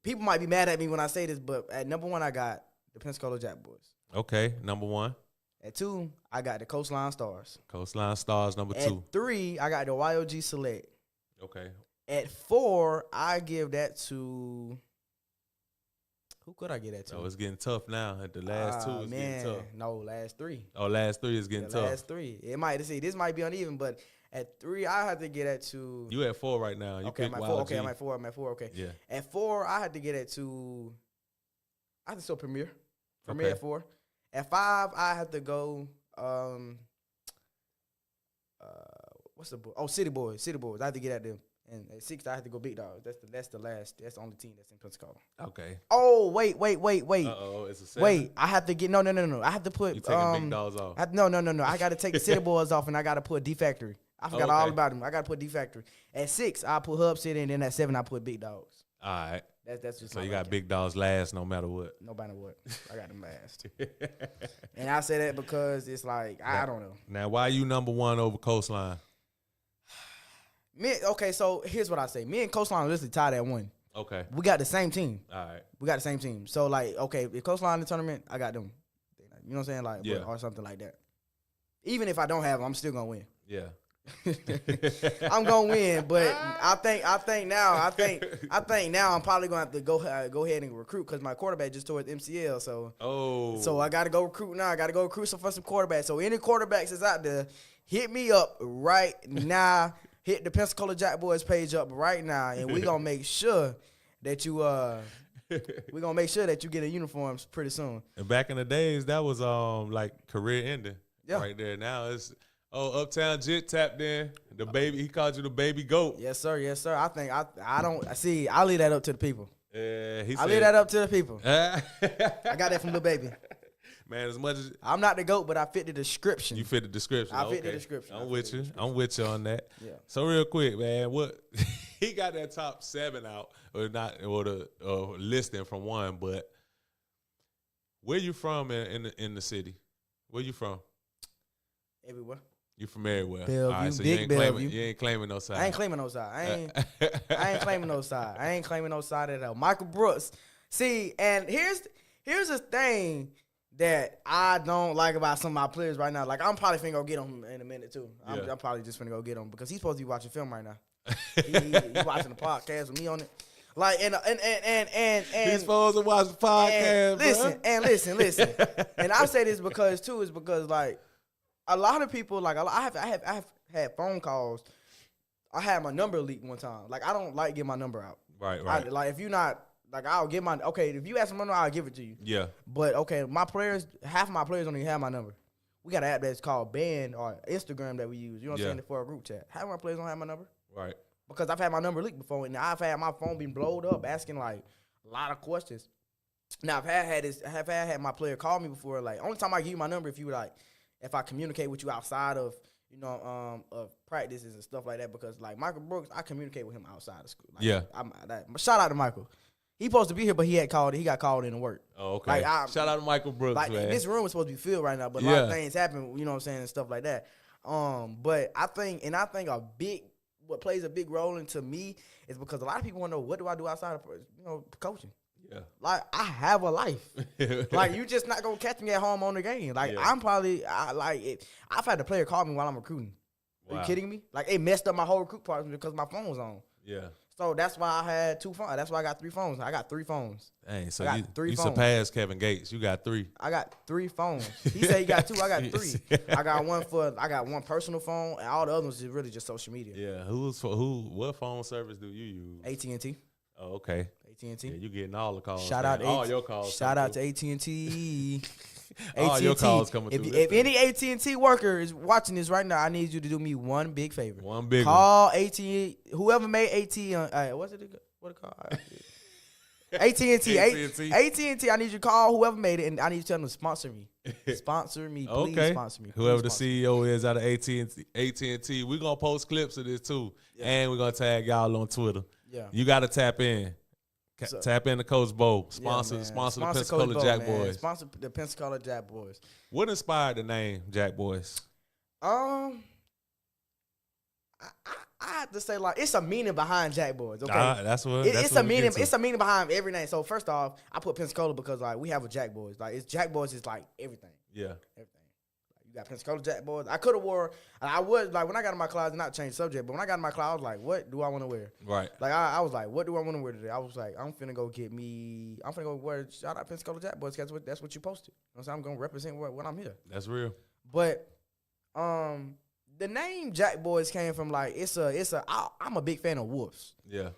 people might be mad at me when I say this, but at number 1, I got the Pensacola Jackboyz. Okay, number 1. At 2, I got the Coastline Stars. Coastline Stars, number 2. At 3, I got the YOG Select. Okay. At 4, I give that to... Who could I get that to? Oh, it's getting tough now. At the last 2, it's getting tough. No, last 3. Oh, last 3 is getting tough. Last 3. It might this might be uneven, but at 3, I had to get that to. You at 4 right now. You okay, I'm at 4. Okay, I'm at 4. Okay. Yeah. At 4, I had to get it to. I had to still Premier. Premier at 4. At 5, I had to go. What's the boy? Oh, City Boys. City Boys. I had to get at them. And at 6, I had to go Big Dogs. That's the last. That's the only team that's in Pensacola. Okay. Oh, wait. Uh-oh, it's a 7. Wait, I have to get no. I have to put. You taking Big Dogs off? No. I got to take the City Boys off, and I got to put D Factory. I forgot all about them. I got to put D Factory. At 6, I put Hub City, and then at 7, I put Big Dogs. All right. That's just So my you got ranking. big dogs last no matter what. No matter what. I got them last. And I say that because it's like, I don't know. Now, why you number one over Coastline? Okay, so here's what I say. Me and Coastline are literally tied at 1. Okay. We got the same team. All right. We got the same team. So, like, okay, if Coastline in the tournament, I got them. You know what I'm saying? Like, Yeah. or something like that. Even if I don't have them, I'm still going to win. Yeah. I'm gonna win, but I think now I'm probably gonna have to go ahead and recruit because my quarterback just tore his MCL. So I gotta go recruit now. I gotta go recruit for some quarterbacks. So any quarterbacks that's out there, hit me up right now. Hit the Pensacola Jackboyz page up right now, and we gonna make sure that you get a uniform pretty soon. And back in the days, that was like career ending. Yeah. Right there. Now it's Uptown Jit tapped in. The baby, he called you the baby goat. Yes, sir. Yes, sir. I think I don't see. I leave that up to the people. Yeah, I leave that up to the people. I I got that from Lil Baby. Man, as much as I'm not the GOAT, but I fit the description. you fit the description. I fit the Okay. description. I'm with you. I'm with you on that. Yeah. So real quick, man, what he got that top 7 out or not, or the listing from 1, but where you from in the city? Where you from? Everywhere. You from everywhere. Bellevue, All right, so big Bellevue. you ain't claiming no side. I ain't claiming no side. I ain't claiming no side. I ain't claiming no side at all. Michael Brooks. See, and here's the thing that I don't like about some of my players right now. Like, I'm probably finna go get him in a minute, too. I'm probably just finna go get him because he's supposed to be watching film right now. He's watching the podcast with me on it. Like, and He's supposed to watch the podcast, listen. And I say this because, like, a lot of people, like, I have had phone calls. I had my number leaked one time. Like, I don't like getting my number out. Right. Like, if you're not, like, I'll get my, okay, if you ask for my number, I'll give it to you. Yeah. But, okay, half of my players don't even have my number. We got an app that's called Band or Instagram that we use, you know what I'm saying, for a group chat. Half of my players don't have my number. Right. Because I've had my number leaked before, and I've had my phone being blowed up asking, like, a lot of questions. Now, I've had my player call me before, like, only time I give you my number if I communicate with you outside of, you know, of practices and stuff like that, because, like, Michael Brooks, I communicate with him outside of school. Like, yeah. Shout out to Michael. He supposed to be here, but he got called in to work. Oh, okay. Like, shout out to Michael Brooks, like, man. This room is supposed to be filled right now, but a lot of things happen, you know what I'm saying, and stuff like that. But I think what plays a big role into me is because a lot of people want to know, what do I do outside of, you know, coaching? Yeah. Like, I have a life. Like, you just not going to catch me at home on the game. Like, I've had the player call me while I'm recruiting. Are you kidding me? Like, it messed up my whole recruit part because my phone was on. Yeah. So that's why I had 2 phones. That's why I got 3 phones. I got 3 phones. Dang, so you surpassed Kevin Gates. You got 3. I got 3 phones. He said he got 2. I got 3. I got one personal phone, and all the others is really just social media. Yeah. What phone service do you use? AT&T. Oh, okay. AT&T. Yeah, you getting all the calls. Shout out all your calls. Shout out to AT&T. All your calls coming through. If any AT&T worker is watching this right now, I need you to do me one big favor. One big Call AT&T. Whoever made AT, what's it? What it called? AT&T. AT&T. I need you to call whoever made it, and I need you to tell them to sponsor me. Sponsor me, please. Okay. Sponsor me. Whoever the CEO is out of AT&T, we're gonna post clips of this too, and we're gonna tag y'all on Twitter. Yeah, you gotta tap in. Tap into Coach Bo. Sponsor the Pensacola Jackboyz. Sponsor the Pensacola Jackboyz. What inspired the name Jackboyz? I have to say, like, it's a meaning behind Jackboyz. Okay, it's a meaning. It's a meaning behind every name. So first off, I put Pensacola because, like, we have a Jackboyz. Like, Jackboyz is like everything. Yeah, everything. You got Pensacola Jackboyz. I could have wore. I would, like, when I got in my closet, not change subject, but when I got in my closet, I was like, what do I want to wear? Right. Like, I was like, what do I want to wear today? I was like, I'm finna go wear. Shout out Pensacola Jackboyz. That's what you posted. You know what I'm saying? I'm gonna represent what I'm here. That's real. But the name Jackboyz came from, like, I'm a big fan of wolves. Yeah.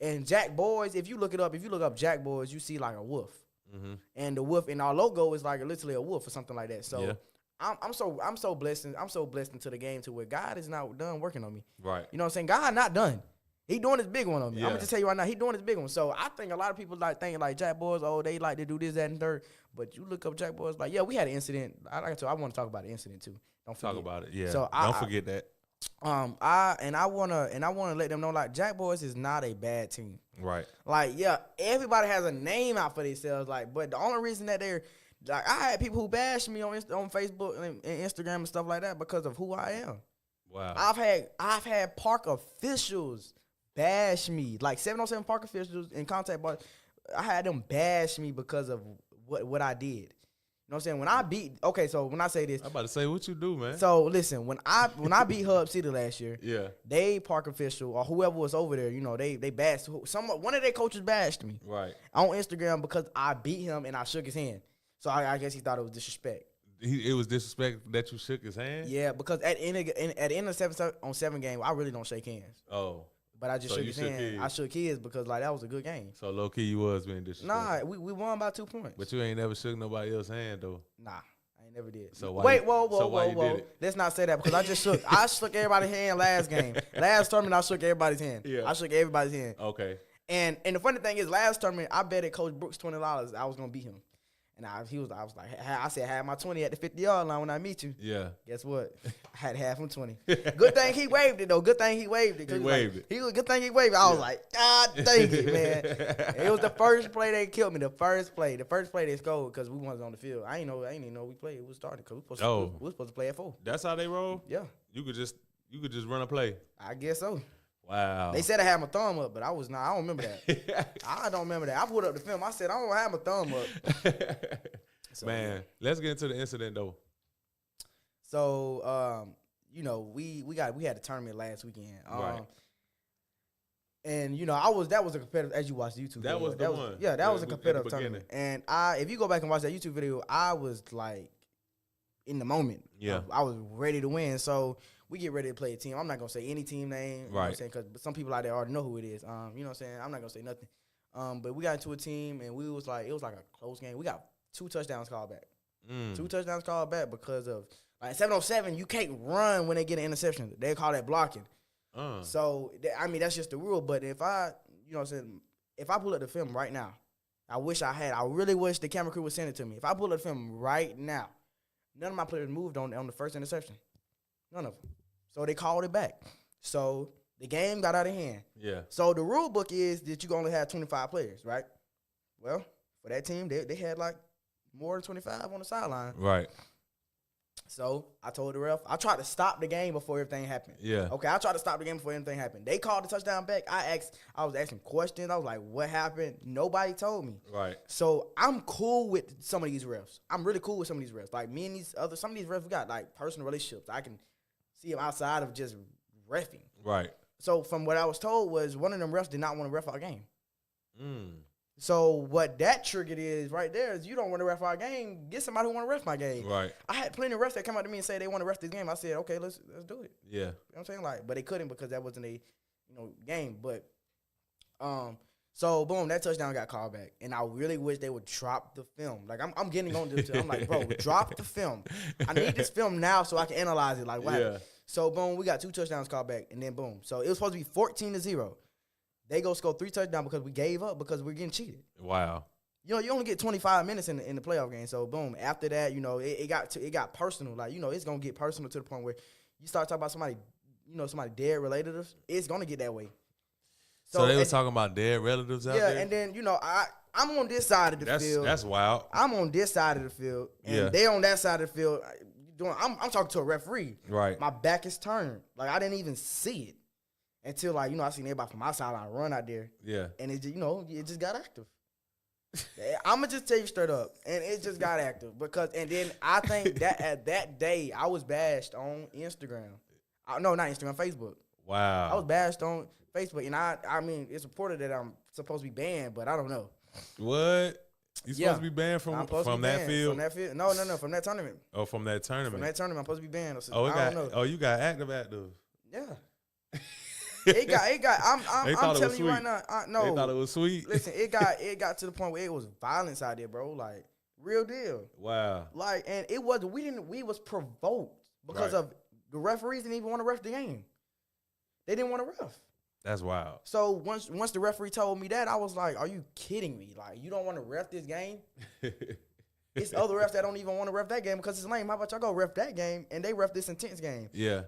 And Jackboyz, if you look up Jackboyz, you see like a wolf. Mm-hmm. And the wolf in our logo is like literally a wolf or something like that. So I'm so blessed into the game to where God is not done working on me. Right. You know what I'm saying? God not done. He doing his big one on me. I'm gonna just tell you right now, he doing his big one. So I think a lot of people like thinking like Jackboyz, oh, they like to do this, that, and third. But you look up Jackboyz, like, yeah, we had an incident. I want to talk about the incident too. Don't forget. Talk about it. Yeah. So don't forget that. I wanna let them know like Jackboyz is not a bad team. Right. Like, yeah, everybody has a name out for themselves. Like, but the only reason that they're like, I had people who bashed me on Facebook and Instagram and stuff like that because of who I am. Wow. I've had park officials bash me, like 707 park officials in contact, but I had them bash me because of what I did. You know what I'm saying? When I beat, okay, so when I say this, I'm about to say what you do, man. so listen, when I beat Hub City last year, Yeah. they park official or whoever was over there, you know, they bashed one of their coaches bashed me Right. on Instagram because I beat him and I shook his hand. So I guess he thought it was disrespect. It was disrespect that you shook his hand? Yeah, because at the end of the 7 game, I really don't shake hands. Oh. But I just So shook you his shook hand. his. I shook his because like that was a good game. So low key you was being disrespectful. Nah, we won by 2 points. But you ain't never shook nobody else's hand though. Nah, I ain't never did. So why wait, you- whoa, so why you whoa. did it? Let's not say that because I just shook. I shook everybody's hand last game. Last tournament, I shook everybody's hand. Yeah. I shook everybody's hand. Okay. And the funny thing is, last tournament, I betted Coach Brooks $20 I was gonna beat him. And I was like, I said, I had my 20 at the 50-yard line when I meet you. Yeah. Guess what? I had half from 20. Good thing he waived it, though. Good thing he waived it. He waived it. Good thing he waived it. I was like, God dang it, man. It was the first play they killed me. The first play they scored because we wasn't on the field. I ain't even know we played. We started because we were supposed to play at 4. That's how they roll? Yeah, You could just run a play. I guess so. Wow. They said I had my thumb up, but I was not. I don't remember that. I don't remember that. I put up the film. I said, I don't have my thumb up. So, Man, let's get into the incident though. So, you know, we had a tournament last weekend. Right. And you know, that was a competitive, as you watched the YouTube That video. was the one. Yeah, that was a At the competitive tournament. And if you go back and watch that YouTube video, I was like in the moment. Yeah. I was ready to win. So we get ready to play a team. I'm not gonna say any team name, you know what I'm Right. saying, because some people out there already know who it is. You know what I'm saying? I'm not gonna say nothing. But we got into a team and it was like a close game. We got 2 touchdowns called back. 2 touchdowns called back because of like 707. You can't run when they get an interception. They call that blocking. So I mean that's just the rule. But if I, you know what I'm saying, if I pull up the film right now, I really wish the camera crew would send it to me. If I pull up the film right now, none of my players moved on the first interception. None of them. So they called it back. So the game got out of hand. Yeah. So the rule book is that you can only have 25 players, right? Well, for that team, they had like more than 25 on the sideline. Right. So I told the ref, I tried to stop the game before everything happened. Yeah. Okay, I tried to stop the game before anything happened. They called the touchdown back. I was asking questions. I was like, what happened? Nobody told me. Right. So I'm cool with some of these refs. I'm really cool with some of these refs. Like me and some of these refs, we got like personal relationships. I can see them outside of just reffing. Right. So from what I was told was one of them refs did not want to ref our game. So what that triggered is right there is you don't want to ref our game, get somebody who want to ref my game. Right. I had plenty of refs that come up to me and say they want to ref this game. I said, okay, let's do it. Yeah. You know what I'm saying? Like, but they couldn't because that wasn't a game. But so boom, that touchdown got called back. And I really wish they would drop the film. Like I'm getting on this. I'm like, bro, drop the film. I need this film now so I can analyze it. Like what happened? So boom, we got 2 touchdowns called back, and then boom. So it was supposed to be 14-0. They go score 3 touchdowns because we gave up because we're getting cheated. Wow. You know, you only get 25 minutes in the playoff game. So boom, after that, you know, it got personal. Like, you know, it's gonna get personal to the point where you start talking about somebody, you know, somebody dead related to us. It's gonna get that way. So they was talking about dead relatives out there? Yeah, and then, you know, I'm on this side of the field. That's wild. I'm on this side of the field, and they on that side of the field. I'm talking to a referee. Right. My back is turned. Like, I didn't even see it until, like, you know, I seen everybody from my sideline run out there. Yeah. And it, you know, it just got active. I'm going to just tell you straight up. And it just got active. And then I think that at that day, I was bashed on Instagram. No, not Instagram, Facebook. Wow. I was bashed on Facebook. And I mean, it's reported that I'm supposed to be banned, but I don't know. What? You supposed to be banned from that field? From that field? No, from that tournament. Oh, from that tournament. From that tournament, I'm supposed to be banned. So, I don't know. You got active. Yeah. It got. I'm telling you right now. No, they thought it was sweet. Listen, it got to the point where it was violence out there, bro. Like real deal. Wow. Like, and it was we was provoked because of the referees didn't even want to ref the game. They didn't want to ref. That's wild. So once the referee told me that, I was like, "Are you kidding me? Like, you don't want to ref this game?" It's other refs that don't even want to ref that game because it's lame. How about y'all go ref that game and they ref this intense game? Yeah.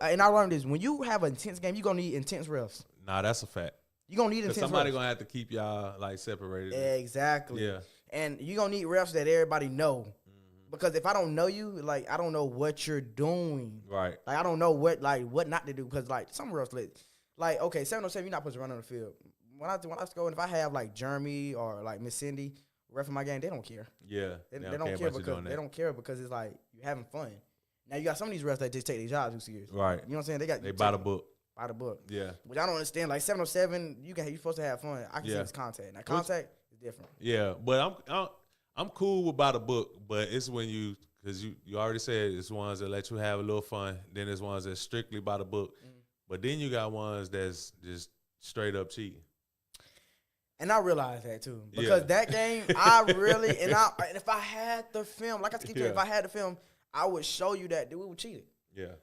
And I learned this. When you have an intense game, you're going to need intense refs. Nah, that's a fact. You're going to need intense refs. Somebody going to have to keep y'all, like, separated. Exactly. Yeah. And you're going to need refs that everybody know. Because if I don't know you, like, I don't know what you're doing. Right. Like, I don't know what not to do. Because, like, some refs, like, okay, 707, you're not supposed to run on the field. When I go, and if I have, like, Jeremy or, like, Miss Cindy reffing my game, they don't care. Yeah. They don't care because it's like you're having fun. Now you got some of these refs that just take their jobs too serious. Right. You know what I'm saying? They by the book. By the book. Yeah. Which I don't understand. Like 707, you're supposed to have fun. I can see it's contact. Now contact is different. Yeah, but I'm cool with by the book, but it's when because you already said it's ones that let you have a little fun. Then there's ones that's strictly by the book. But then you got ones that's just straight up cheating. And I realized that too. Because that game, I really, and if I had the film, like I keep saying, if I had the film, I would show you that we were cheated. Yeah.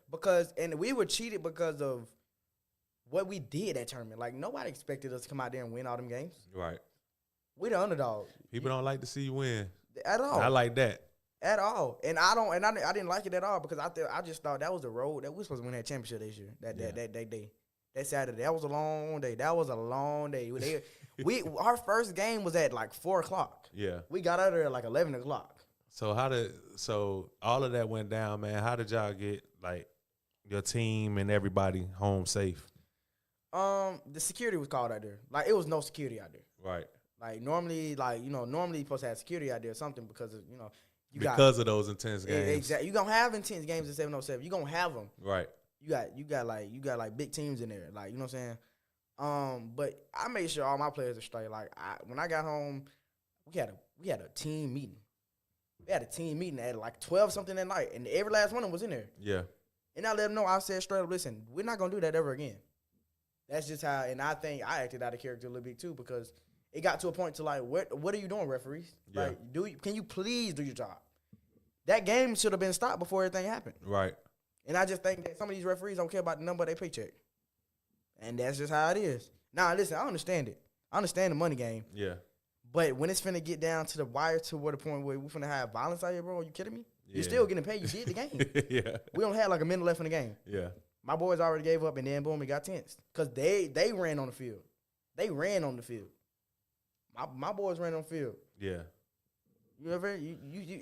And we were cheated because of what we did at tournament. Like, nobody expected us to come out there and win all them games. Right. We the underdog. People don't like to see you win. At all. I like that. At all. And I didn't like it at all because I just thought that was the road that we were supposed to win that championship this year. That day. That Saturday. That was a long day. Our first game was at like 4:00. Yeah. We got out of there at like 11 o'clock. So all of that went down, man. How did y'all get like your team and everybody home safe? The security was called out there. Like, it was no security out there. Right. Like, normally you're supposed to have security out there or something because of, because of those intense games. Exactly. You're going to have intense games in 707. You're going to have them. Right. You got big teams in there. Like, you know what I'm saying? But I made sure all my players are straight. Like, when I got home, we had a team meeting. We had a team meeting at like 12 something at night, and every last one of them was in there. Yeah. And I let them know. I said straight up, listen, we're not gonna do that ever again. That's just how. And I think I acted out of character a little bit too because it got to a point to like, what are you doing, referees? Yeah. Like, can you please do your job? That game should have been stopped before everything happened. Right. And I just think that some of these referees don't care about the number of their paycheck. And that's just how it is. Now, listen, I understand it. I understand the money game. Yeah. But when it's finna get down to the wire to where the point where we finna have violence out here, bro, are you kidding me? Yeah. You're still getting paid. You did the game. Yeah. We don't have like a minute left in the game. Yeah. My boys already gave up, and then boom, it got tense. Because they ran on the field. They ran on the field. My boys ran on the field. Yeah. You ever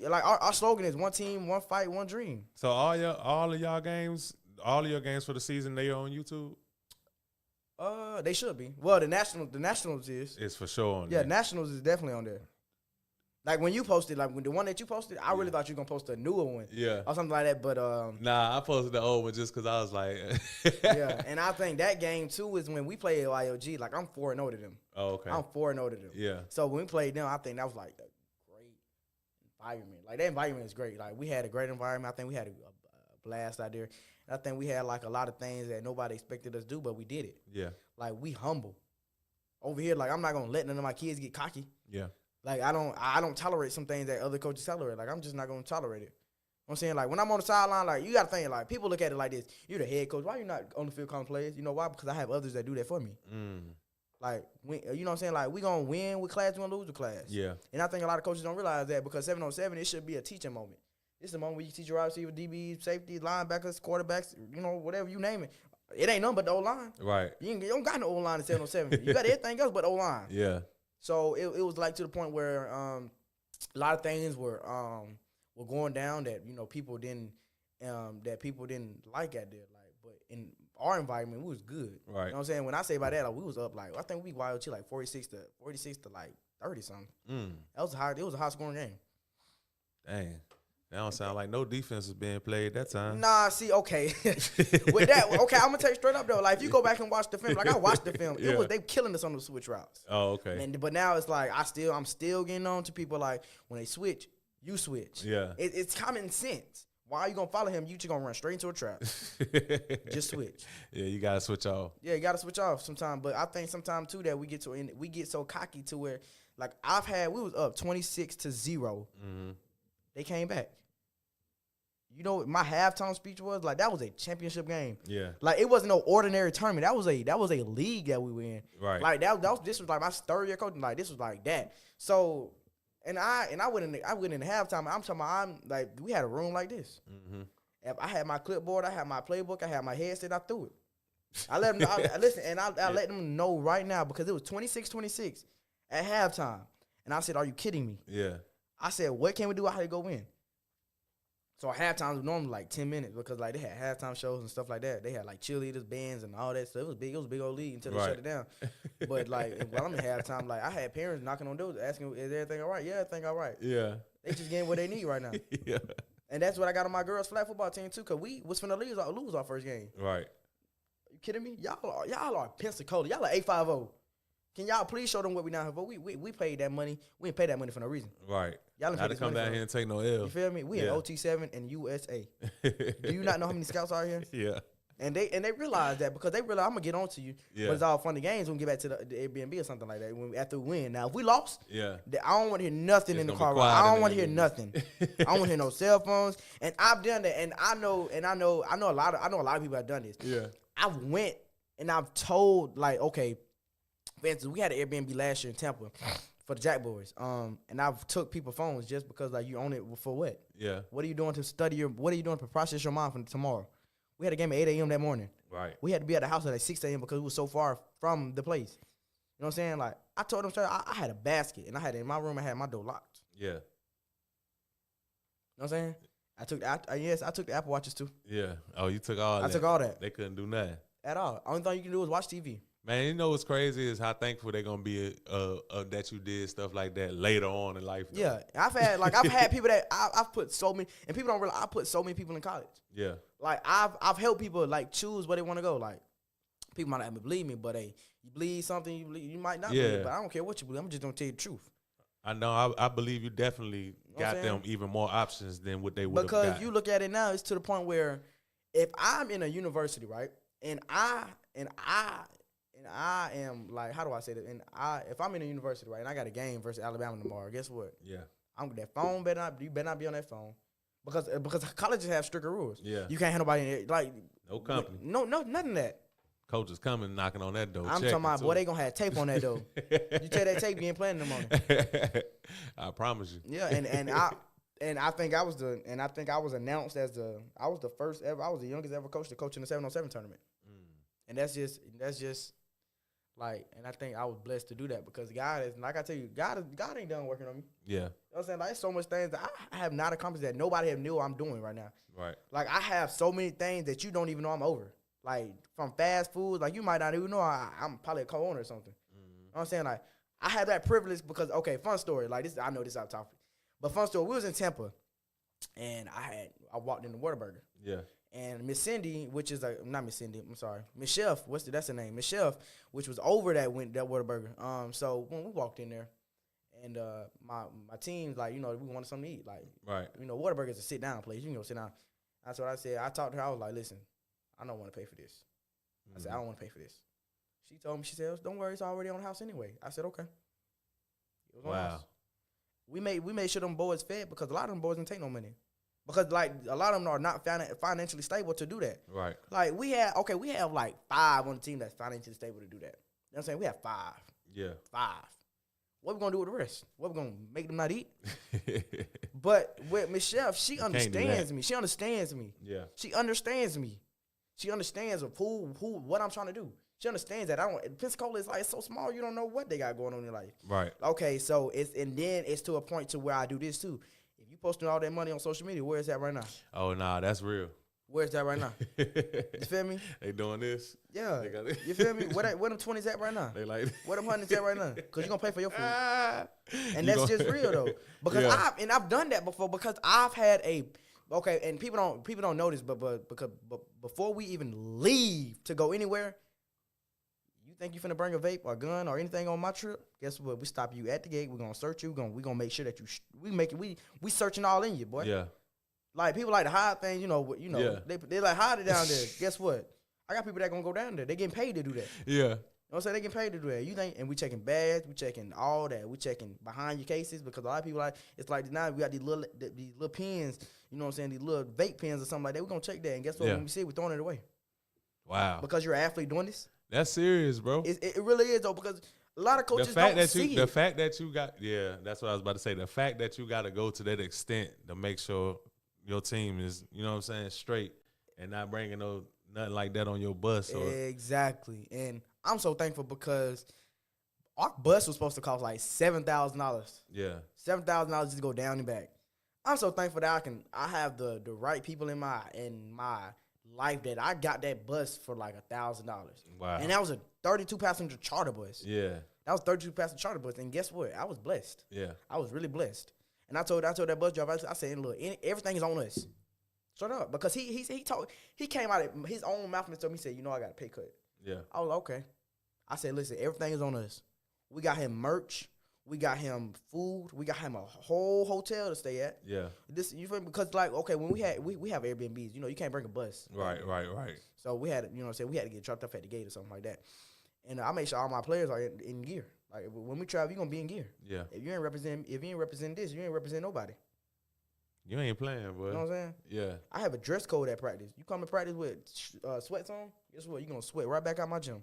like our slogan is one team, one fight, one dream. So all of your games for the season, they are on YouTube? They should be. Well, the Nationals is. It's for sure on there. there. Nationals is definitely on there. Like when you posted, like when the one that you posted, I really thought you were gonna post a newer one. Yeah. Or something like that. But nah, I posted the old one just because I was like yeah. And I think that game too is when we played YOG, like I'm 4-0 to them. Oh, okay. I'm 4-0 to them. Yeah. So when we played them, I think that was like a great environment. Like that environment is great. Like we had a great environment. I think we had a blast out there. And I think we had like a lot of things that nobody expected us to do, but we did it. Yeah. Like we humble. Over here, like I'm not gonna let none of my kids get cocky. Yeah. Like I don't tolerate some things that other coaches tolerate. Like I'm just not gonna tolerate it. You know what I'm saying? Like when I'm on the sideline, like you gotta think like people look at it like this. You're the head coach. Why you not on the field calling plays? You know why? Because I have others that do that for me. Like you know what I'm saying? Like we gonna win with class, we gonna lose with class. Yeah. And I think a lot of coaches don't realize that because 7-on-7, it should be a teaching moment. This is the moment where you teach your wide receiver, DBs, safety, linebackers, quarterbacks, you know, whatever you name it. It ain't nothing but the O-line. Right. You don't got no O-line in 7-on-7. You got everything else but O-line. Yeah. So it was like to the point where a lot of things were going down that people didn't like out there. Like, but in our environment, we was good. Right. You know what I'm saying? When I say by that, like, we was up like I think we wild to like 46 to like 30 something. That was high. It was a high scoring game. Dang. That don't sound like no defense was being played that time. Nah, see, okay. With that, okay, I'm gonna tell you straight up though. Like if you go back and watch the film, like I watched the film, it was they killing us on the switch routes. Oh, okay. But now it's like I'm still getting on to people like when they switch, you switch. Yeah. It's common sense. Why are you gonna follow him? You just gonna run straight into a trap. Just switch. Yeah, you gotta switch off. Yeah, you gotta switch off sometimes. But I think sometimes too that we get so cocky to where like we was up 26-0. Mm-hmm. They came back. You know what my halftime speech was? Like that was a championship game. Yeah. Like it wasn't no ordinary tournament. That was a league that we were in. Right. Like this was like my third year coaching. Like this was like that. So And I went in the halftime. I'm talking about, like, we had a room like this. Mm-hmm. If I had my clipboard, I had my playbook, I had my headset, I threw it. I let them listen, and I let them know right now because it was 26-26 at halftime. And I said, "Are you kidding me?" Yeah. I said, "What can we do? How to go in?" So halftime was normally like 10 minutes because like they had halftime shows and stuff like that. They had like cheerleaders, bands, and all that stuff. It was big. It was a big old league until they shut it down. But like while I'm in halftime, like I had parents knocking on doors asking, "Is everything all right?" Yeah, everything all right. Yeah. They just getting what they need right now. Yeah. And that's what I got on my girls' flag football team too, cause we was finna lose our first game. Right. You kidding me? Y'all are Pensacola. Y'all are 850. Can y'all please show them what we down here for? We paid that money. We didn't pay that money for no reason. Right. Y'all didn't Got pay to this come money down for here and take no L. You feel me? We in OT7 and USA. Do you not know how many scouts are here? Yeah. And they realize that because they realize I'm gonna get on to you. Yeah. But it's all fun and games when we get back to the Airbnb or something like that after we win. Now if we lost, Yeah. I don't want to hear nothing It's in the gonna car be ride. quiet I in don't want to there. hear nothing. I don't want to hear no cell phones. And I've done that. And I know a lot of people have done this. Yeah. I went and I've told like, okay, for instance, we had an Airbnb last year in Tampa for the Jackboyz. And I've took people's phones just because like you own it for what? Yeah. What are you doing to study what are you doing to process your mind for tomorrow? We had a game at 8 a.m. that morning. Right. We had to be at the house at like 6 a.m. because we was so far from the place. You know what I'm saying? Like I told them straight, I had a basket and I had it in my room. I had my door locked. Yeah. You know what I'm saying? I took the Apple Watches too. Yeah. Oh, you took all that. I took all that They couldn't do nothing. at all. Only thing you can do is watch TV. Man, you know what's crazy is how thankful they're gonna be that you did stuff like that later on in life. Though. Yeah, I've had people that I've put so many, and people don't realize I put so many people in college. Yeah. Like I've helped people like choose where they want to go. Like people might not believe me, but hey, you believe something, you might not believe. But I don't care what you believe. I'm just gonna tell you the truth. I know. I believe you definitely got them even more options than what they would have got. Because you look at it now, it's to the point where if I'm in a university, right, and I am like, how do I say that? And if I'm in a university, right, and I got a game versus Alabama tomorrow, guess what? Yeah. That phone you better not be on that phone. Because colleges have stricter rules. Yeah. You can't have nobody in there, like No company. No, nothing of that. Coach is coming, knocking on that door. I'm talking about, boy, they gonna have tape on that door. You tell that tape, you ain't playing in the morning. I promise you. Yeah, and I think I was announced as I was the first ever, I was the youngest ever coach to coach in the 7-on-7 tournament. And that's just like, and I think I was blessed to do that because God is, like I tell you, God ain't done working on me. Yeah. You know what I'm saying? Like, there's so much things that I have not accomplished that nobody have knew I'm doing right now. Right. Like, I have so many things that you don't even know I'm over. Like, from fast food, like, you might not even know I'm probably a co-owner or something. You know what I'm saying? Like, I have that privilege because, okay, fun story. Like, this, I know this out topic. But fun story, we was in Tampa, and I walked in the Whataburger. Yeah. And Miss Cindy, which is not Miss Cindy, I'm sorry, Miss Chef, that's her name, Miss Chef, which was over that Whataburger. So when we walked in there, and my team, like, you know, we wanted something to eat, like, right, you know, Whataburger is a sit down place. You can go sit down. That's what I said. I talked to her. I was like, listen, I don't want to pay for this. I said, I don't want to pay for this. She told me, she said, don't worry, it's already on the house anyway. I said, okay. It was on the house. We made sure them boys fed because a lot of them boys didn't take no money. Because, like, a lot of them are not financially stable to do that. Right. Like, we have, like, 5 on the team that's financially stable to do that. You know what I'm saying? We have 5. Yeah. 5. What we going to do with the rest? What we going to make them not eat? But with Miss Chef, she understands me. She understands me. Yeah. She understands me. She understands what I'm trying to do. She understands that Pensacola is like, it's so small, you don't know what they got going on in your life. Right. Okay, so then it's to a point to where I do this too. If you posting all that money on social media, where is that right now? Oh, nah, that's real. Where's that right now? You feel me? They doing this. Yeah. You feel me? Where them 20s at right now? They like where them 100s at right now? Because you're going to pay for your food. And that's just real though. Because I've done that before because I've had and people don't know this, but before we even leave to go anywhere, you think you finna bring a vape or a gun or anything on my trip? Guess what? We stop you at the gate. We're gonna search you. We're gonna make sure that we searching all in you, boy. Yeah. Like people like to hide things, you know. Yeah. They like hide it down there. Guess what? I got people that gonna go down there. They getting paid to do that. Yeah. You know what I'm saying? They getting paid to do that. You think? And we checking bags. We checking all that. We checking behind your cases because a lot of people it's like now we got these little pens. You know what I'm saying? These little vape pens or something like that. We're gonna check that. And guess what? When we see it, we're throwing it away. Wow. Because you're an athlete doing this. That's serious, bro. It really is though because A lot of coaches the fact don't that see you, the it. fact that you got, yeah, that's what I was about to say. The fact that you got to go to that extent to make sure your team is, you know what I'm saying, straight and not bringing nothing like that on your bus. Or Exactly. And I'm so thankful because our bus was supposed to cost like $7,000. yeah, $7,000 just to go down and back. I'm so thankful that I have the right people in my life that I got that bus for like $1,000. wow, And that was a 32 passenger charter bus. yeah, That was 32 passenger charter bus. And guess what? I was blessed. yeah, I was really blessed. And I told that bus driver, I said, look, everything is on us. Shut up. Because he came out of his own mouth and told me, he said, I got a pay cut. yeah, I was like, okay. I said, listen, everything is on us. We got him merch. We got him food. We got him a whole hotel to stay at. yeah, This you feel me? Because like, okay, when we have Airbnbs, you can't bring a bus. right. So we had, we had to get dropped off at the gate or something like that. And I make sure all my players are in gear. Like when we travel, you gonna be in gear. Yeah, If you ain't represent this, you ain't represent nobody. you ain't playing, boy. You know what I'm saying? Yeah, I have a dress code at practice. You come to practice with sweats on, guess what? You gonna sweat right back out my gym,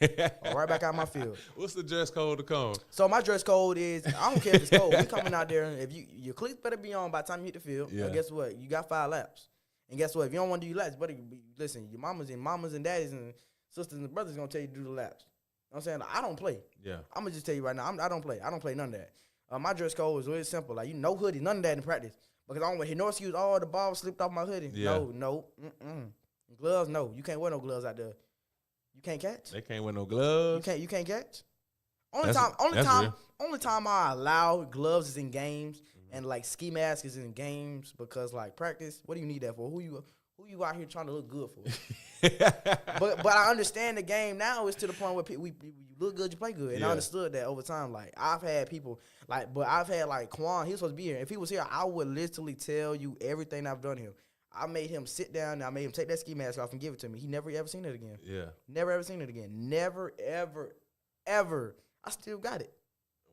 or right back out my field. What's the dress code to come? So my dress code is, I don't care if it's cold. We coming out there, and if your cleats better be on by the time you hit the field. Yeah. And guess what? You got 5 laps. And guess what? If you don't want to do your laps, better listen. Your mamas and daddies and sisters and brothers gonna tell you to do the laps. You know what I'm saying? Like, I don't play. Yeah, I'm gonna just tell you right now. I don't play. I don't play none of that. My dress code is really simple. Like no hoodie, none of that in practice. Because I don't wear no excuse. Oh, the ball slipped off my hoodie. Yeah. No. Gloves, no. You can't wear no gloves out there. You can't catch. they can't wear no gloves. You can't catch. That's real. Only time I allow gloves is in games and like ski mask is in games because like practice. What do you need that for? Who you out here trying to look good for? but I understand the game now is to the point where you look good, you play good, and I understood that over time. Like I've had people I've had like Quan. He was supposed to be here. If he was here, I would literally tell you everything I've done here. I made him sit down. And I made him take that ski mask off and give it to me. He never ever seen it again. Yeah, Never ever seen it again. Never ever. I still got it.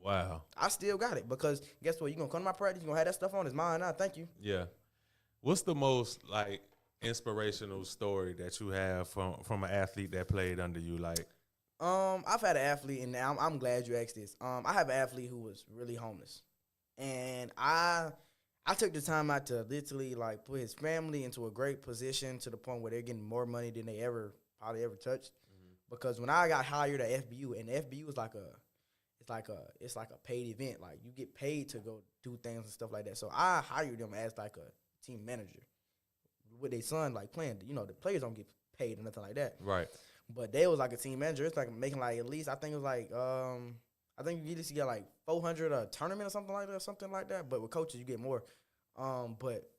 wow. I still got it because guess what? You gonna come to my practice. You gonna have that stuff on. It's mine now. Thank you. Yeah. What's the most like inspirational story that you have from an athlete that played under you? Like, I've had an athlete, and I'm glad you asked this. I have an athlete who was really homeless, and I took the time out to literally like put his family into a great position to the point where they're getting more money than they probably ever touched. Because when I got hired at FBU, and FBU is it's like a paid event. Like you get paid to go do things and stuff like that. So I hired them as like a team manager with their son, like playing. The players don't get paid or nothing like that. right. But they was like a team manager. It's like making like at least I think it was like I think you used to get like $400 a tournament or something like that. But with coaches you get more. But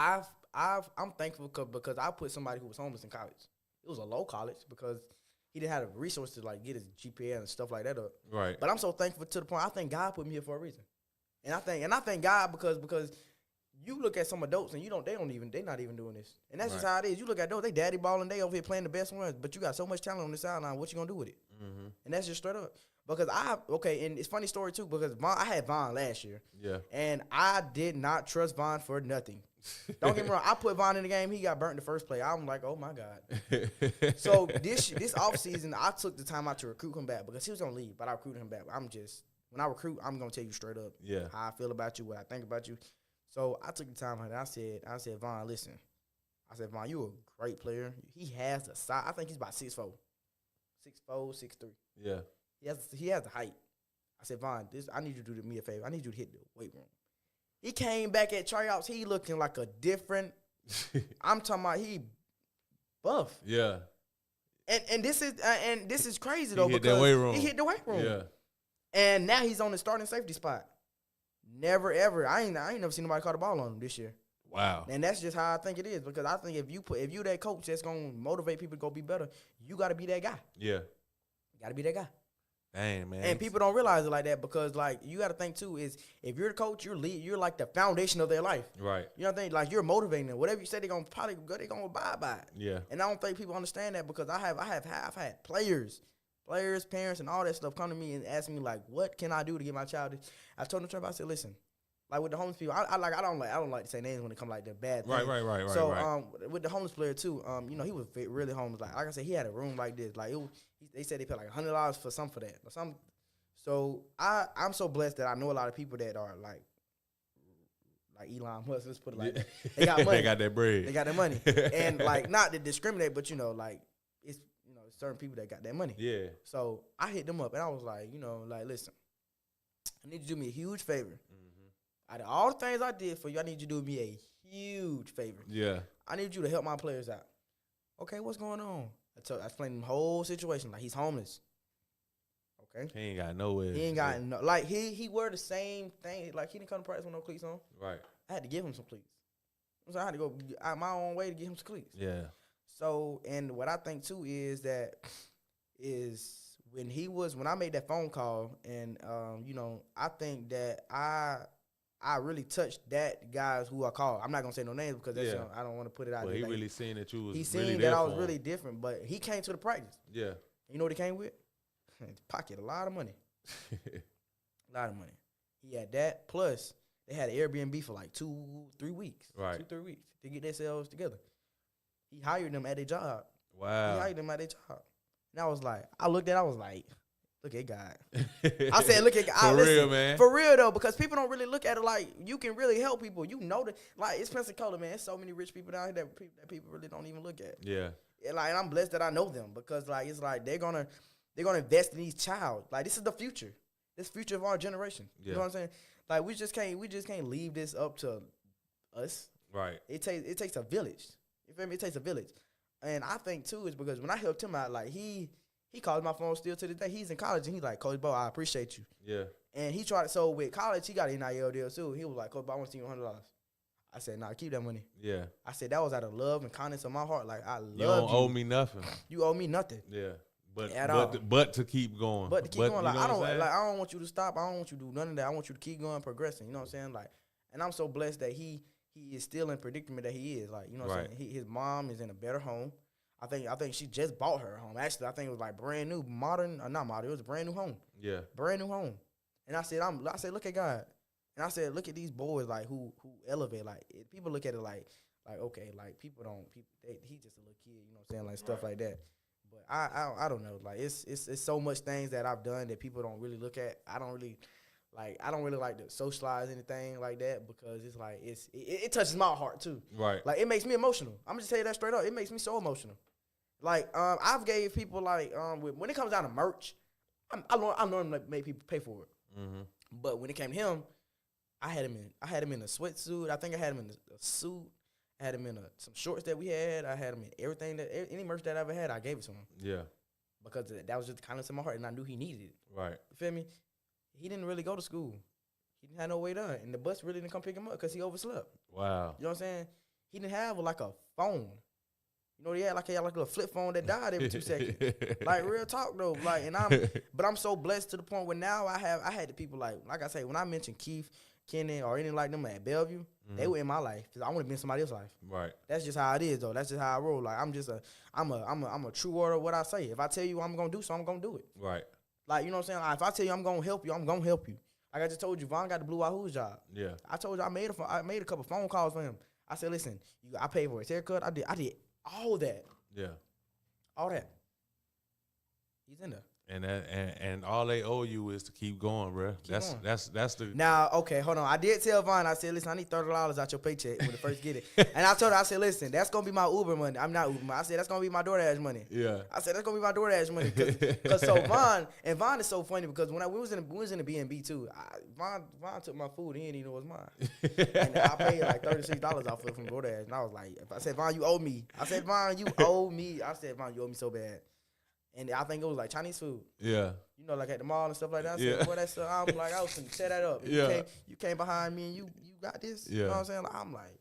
I'm thankful because I put somebody who was homeless in college. It was a low college because he didn't have the resources to like get his GPA and stuff like that up. Right. But I'm so thankful to the point I think God put me here for a reason. And I thank God because you look at some adults and they're not even doing this. And that's just how it is. You look at adults, they daddy balling, they over here playing the best ones, but you got so much talent on the sideline, what you gonna do with it? And that's just straight up. Because and it's a funny story too, because I had Vaughn last year. Yeah. And I did not trust Vaughn for nothing. Don't get me wrong, I put Vaughn in the game, he got burnt the first play. I'm like, oh my God. So this offseason, I took the time out to recruit him back because he was gonna leave, but I recruited him back. When I recruit, I'm gonna tell you straight up how I feel about you, what I think about you. So I took the time and I said, Vaughn, listen. I said, Vaughn, you a great player. He has the size. I think he's about 6'4". 6'4", 6'3". Yeah. He has the height. I said, Vaughn, I need you to do me a favor. I need you to hit the weight room. He came back at tryouts. He looking like a different. I'm talking about he buff. Yeah. And this is crazy though, because he hit the weight room. Yeah. And now he's on the starting safety spot. Never ever. I ain't never seen nobody caught the ball on him this year. Wow. And that's just how I think it is, because I think if you that coach that's gonna motivate people to go be better, you gotta be that guy. Yeah. You gotta be that guy. Dang, man. And people don't realize it like that, because like you gotta think too is if you're the coach, you're like the foundation of their life. Right. You know what I mean? Like you're motivating them. Whatever you say, they're gonna abide by it. Yeah. And I don't think people understand that, because I've had players, parents, and all that stuff come to me and ask me like, what can I do to get my child? I told them, I said, listen, Like with the homeless people, I don't like to say names when it come like the bad things. Right. So with the homeless player too, you know, he was really homeless. Like I said, he had a room like this. Like they said they paid like $100 for that or something. So I'm so blessed that I know a lot of people that are like Elon Musk. Let's put it like that. They got money. They got that bread. They got that money. And like not to discriminate, but you know, like it's certain people that got that money. Yeah. So I hit them up and I was like, you know, like listen, I need you to do me a huge favor. Out of all the things I did for you, I need you to do me a huge favor. Yeah. I need you to help my players out. Okay, what's going on? I explained the whole situation. Like, he's homeless. Okay. He ain't got nowhere. He ain't got no, like, he wear the same thing. Like, he didn't come to practice with no cleats on. Right. I had to give him some cleats. So I had to go out my own way to get him some cleats. Yeah. So, and what I think, too, is that when I made that phone call, and, you know, I think that I really touched that guys who I called. I'm not gonna say no names because that's I don't want to put it out. Well, there. he Like, really seen that you was. He seen really that I was really different, but he came to the practice. Yeah. You know what he came with? Pocket a lot of money. A lot of money. He had that. Plus, they had an Airbnb for like 2-3 weeks. Right. 2-3 weeks to get themselves together. He hired them at their job. Wow. He hired them at their job. And I was like, look at God. I said, look at God. For real, man. For real, though, because people don't really look at it like you can really help people. You know that, like, it's Pensacola, man. There's so many rich people down here that people really don't even look at. Yeah. And, like, and I'm blessed that I know them because, like, it's like they're gonna invest in these child. Like, this is the future. This future of our generation. Yeah. You know what I'm saying? Like, we just can't leave this up to us. Right. It takes a village. You feel me? It takes a village. And I think, too, is because when I helped him out, like, he calls my phone still to this day. He's in college, and he's like, Coach Bo, I appreciate you. Yeah. And he tried, so with college, he got an NIL deal, too. He was like, Coach Bo, I want to see you $100. I said, nah, keep that money. Yeah. I said, that was out of love and kindness of my heart. Like, I love you. You don't owe me nothing. You owe me nothing. Yeah. But to keep going. But to keep going. Like, I don't want you to stop. I don't want you to do none of that. I want you to keep going, progressing. You know what I'm saying? Like, and I'm so blessed that he is still in predicament that he is. Like, you know what I'm saying? His mom is in a better home. I think she just bought her home. Actually, I think it was like brand new, modern, or not modern. It was a brand new home. Yeah. Brand new home. And I said, look at God. And I said, look at these boys like who elevate. Like, people look at it like okay, like he's just a little kid. You know what I'm saying? Like stuff like that. But I don't know. Like it's so much things that I've done that people don't really look at. I don't really like to socialize anything like that because it's like it touches my heart too. Right. Like, it makes me emotional. I'm gonna just tell you that straight up. It makes me so emotional. Like, I've gave people like when it comes down to merch, I normally make people pay for it. Mm-hmm. But when it came to him, I had him in a sweatsuit. I think I had him in a suit. I had him in some shorts that we had. I had him in everything any merch that I ever had. I gave it to him. Yeah. Because that was just the kindness of my heart, and I knew he needed it. Right. You feel me? He didn't really go to school. He didn't have no way done, and the bus really didn't come pick him up because he overslept. Wow. You know what I'm saying? He didn't have like a phone. You know, he had like a little flip phone that died every 2 seconds. Like, real talk though. Like, but I'm so blessed to the point where now I had the people like I say, when I mentioned Keith, Kenny, or anything like them at Bellevue, they were in my life because I want to be in somebody else's life. Right. That's just how it is though. That's just how I roll. Like, I'm a true word of what I say. If I tell you I'm gonna do so, I'm gonna do it. Right. Like, you know what I'm saying? Like, if I tell you I'm gonna help you, I'm gonna help you. Like I just told you, Vaughn got the Blue Wahoo's job. Yeah. I told you I made a couple phone calls for him. I said, listen, I paid for his haircut. I did all that. Yeah. All that. He's in there. And all they owe you is to keep going, bro. That's the. Now, okay, hold on. I did tell Vaughn. I said, listen, I need $30 out your paycheck when you first get it. And I told her, I said, listen, that's gonna be my Uber money. I'm not Uber money. I said that's gonna be my DoorDash money. Yeah. I said that's gonna be my DoorDash money. Cause so Vaughn is so funny because when we was in the B&B too, Vaun took my food. He didn't even know it was mine. And I paid like $36 off of it from DoorDash. And I was like, I said, Vaughn, you owe me. I said, Vaun, you owe me. I said, Vaun, you owe me so bad. And I think it was like Chinese food. Yeah. You know, like at the mall and stuff like that. I said, boy, that stuff, I'm like, I was going to set that up. Yeah. You came behind me and you got this? Yeah. You know what I'm saying? Like, I'm like.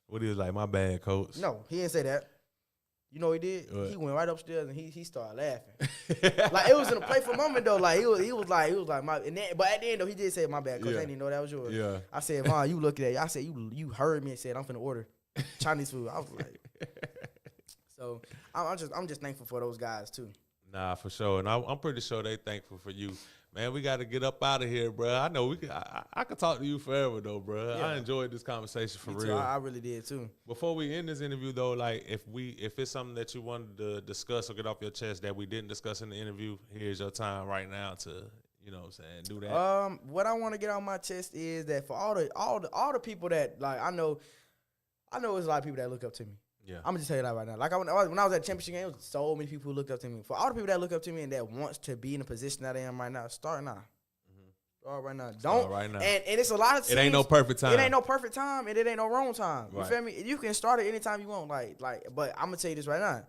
What he was like, my bad, coach? No, he didn't say that. You know what he did? What? He went right upstairs and he started laughing. Like, it was in a playful moment, though. Like, he was like, my, and then, but at the end, though, he did say, my bad, coach. I didn't know that was yours. Yeah. I said, Vaughn, you look at it. I said, you heard me and said, I'm finna order Chinese food. I was like. So I'm just thankful for those guys too. Nah, for sure. And I'm pretty sure they thankful for you. Man, we got to get up out of here, bro. I know I could talk to you forever, though, bro. Yeah. I enjoyed this conversation for Me too. real. I really did, too. Before we end this interview, though, like, if it's something that you wanted to discuss or get off your chest that we didn't discuss in the interview, here's your time right now to, you know what I'm saying, do that. What I want to get on my chest is that for all the people that, like, I know there's a lot of people that look up to me. Yeah. I'm gonna just tell you that right now. Like when I was at the championship game, there was so many people who looked up to me. For all the people that look up to me and that wants to be in the position that I am right now, start now. Start right now. Don't. Right now. And it's a lot of teams. It ain't no perfect time. It ain't no perfect time, and it ain't no wrong time. You Right. feel me? You can start it anytime you want. But I'm gonna tell you this right now.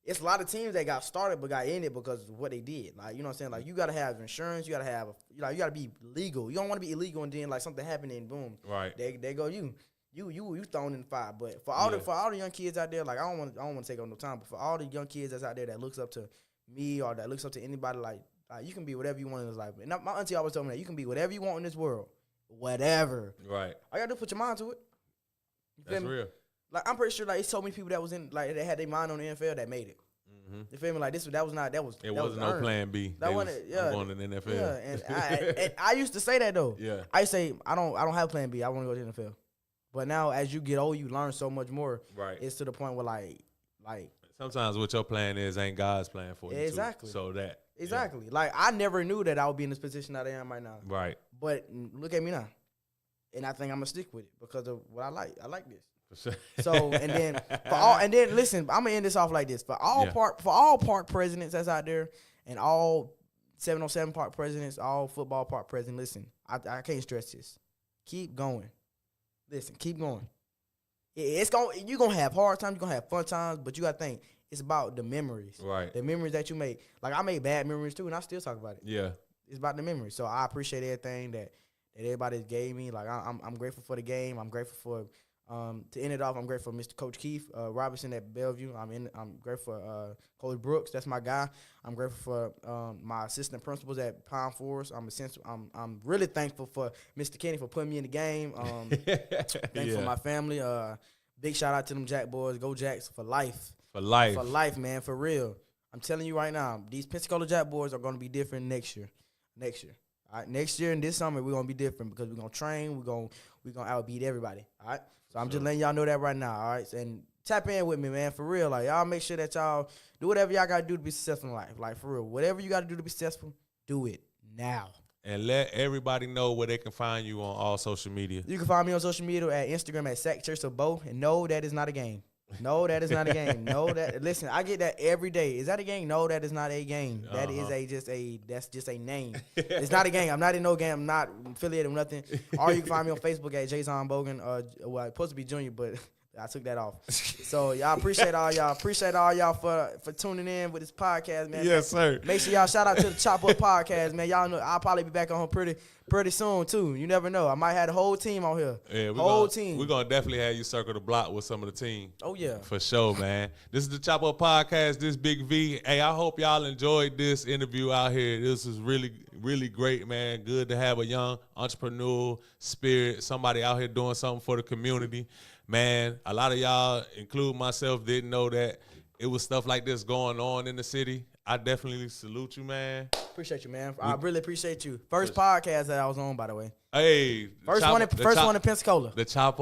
It's a lot of teams that got started but got in it because of what they did. Like, you know what I'm saying? Like, you gotta have insurance. You gotta have, you gotta be legal. You don't want to be illegal and then like something happened and boom, Right. There go you. You thrown in the fire. But for all the young kids out there, like I don't want to take up no time. But for all the young kids that's out there that looks up to me or that looks up to anybody, like you can be whatever you want in this life. And my auntie always told me that you can be whatever you want in this world, whatever. Right. All you gotta do is put your mind to it. You feel That's me? real. Like I'm pretty sure like it's so many people that was in like that had their mind on the NFL that made it. Mm-hmm. You feel me? Like that wasn't no plan B. That wasn't. Yeah. I'm going to the NFL. Yeah, and I used to say that though. Yeah. I say I don't have plan B. I want to go to the NFL. But now as you get old, you learn so much more. Right. It's to the point where like sometimes what your plan is ain't God's plan for you. Exactly. Too. So that. exactly. Like I never knew that I would be in this position that I am right now. Right. But look at me now, and I think I'm gonna stick with it because of what I like. I like this. For sure. So and then listen, I'm gonna end this off like this. For all park presidents that's out there and all 707 park presidents, all football park presidents, listen, I can't stress this. Keep going. Listen, keep going. You're gonna have hard times, you're gonna have fun times, but you gotta think it's about the memories. Right. The memories that you make. Like I made bad memories too, and I still talk about it. Yeah. It's about the memories. So I appreciate everything that everybody gave me. Like I'm grateful for the game. I'm grateful for to end it off. I'm grateful for Mr. Coach Keith Robinson at Bellevue. I'm grateful for Coach Brooks. That's my guy. I'm grateful for my assistant principals at Pine Forest. I'm really thankful for Mr. Kenny for putting me in the game. Thankful for my family. Big shout out to them Jackboyz. Go Jacks for life. For life. For life, man. For real. I'm telling you right now, these Pensacola Jackboyz are going to be different next year. All right, next year and this summer we're gonna be different because we're gonna train. We're gonna outbeat everybody. All right. So I'm just letting y'all know that right now. All right. And tap in with me, man. For real. Like y'all make sure that y'all do whatever y'all gotta do to be successful in life. Like for real. Whatever you gotta do to be successful, do it now. And let everybody know where they can find you on all social media. You can find me on social media at Instagram at Sac Church of Bo. And no, that is not a game. No, that is not a game. No, that listen, I get that every day. Is that a game? No, that is not a game. That is that's just a name. It's not a game. I'm not in no game. I'm not affiliated with nothing. Or you can find me on Facebook at Jazhaun Boggan. Well, it's supposed to be Junior, but I took that off. So y'all appreciate all y'all. Appreciate all y'all for tuning in with this podcast, man. Yes, sir. Make sure y'all shout out to the Chop Up Podcast, man. Y'all know I'll probably be back on here pretty soon too. You never know. I might have the whole team on here. Yeah, team. We're gonna definitely have you circle the block with some of the team. Oh yeah. For sure, man. This is the Chop Up Podcast. This Big V. Hey, I hope y'all enjoyed this interview out here. This is really, really great, man. Good to have a young entrepreneurial spirit, somebody out here doing something for the community. Man, a lot of y'all, including myself, didn't know that it was stuff like this going on in the city. I definitely salute you, man. Appreciate you, man. I really appreciate you. First podcast that I was on, by the way. Hey, first one in Pensacola. The chop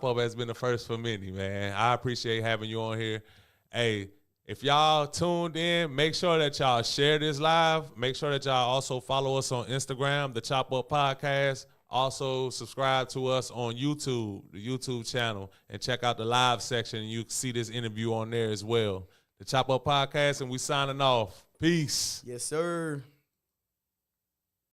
up has been the first for many, man. I appreciate having you on here. Hey, if y'all tuned in, make sure that y'all share this live. Make sure that y'all also follow us on Instagram, the Chop Up Podcast. Also, subscribe to us on YouTube, the YouTube channel, and check out the live section. You can see this interview on there as well. The Chop Up Podcast, and we signing off. Peace. Yes, sir.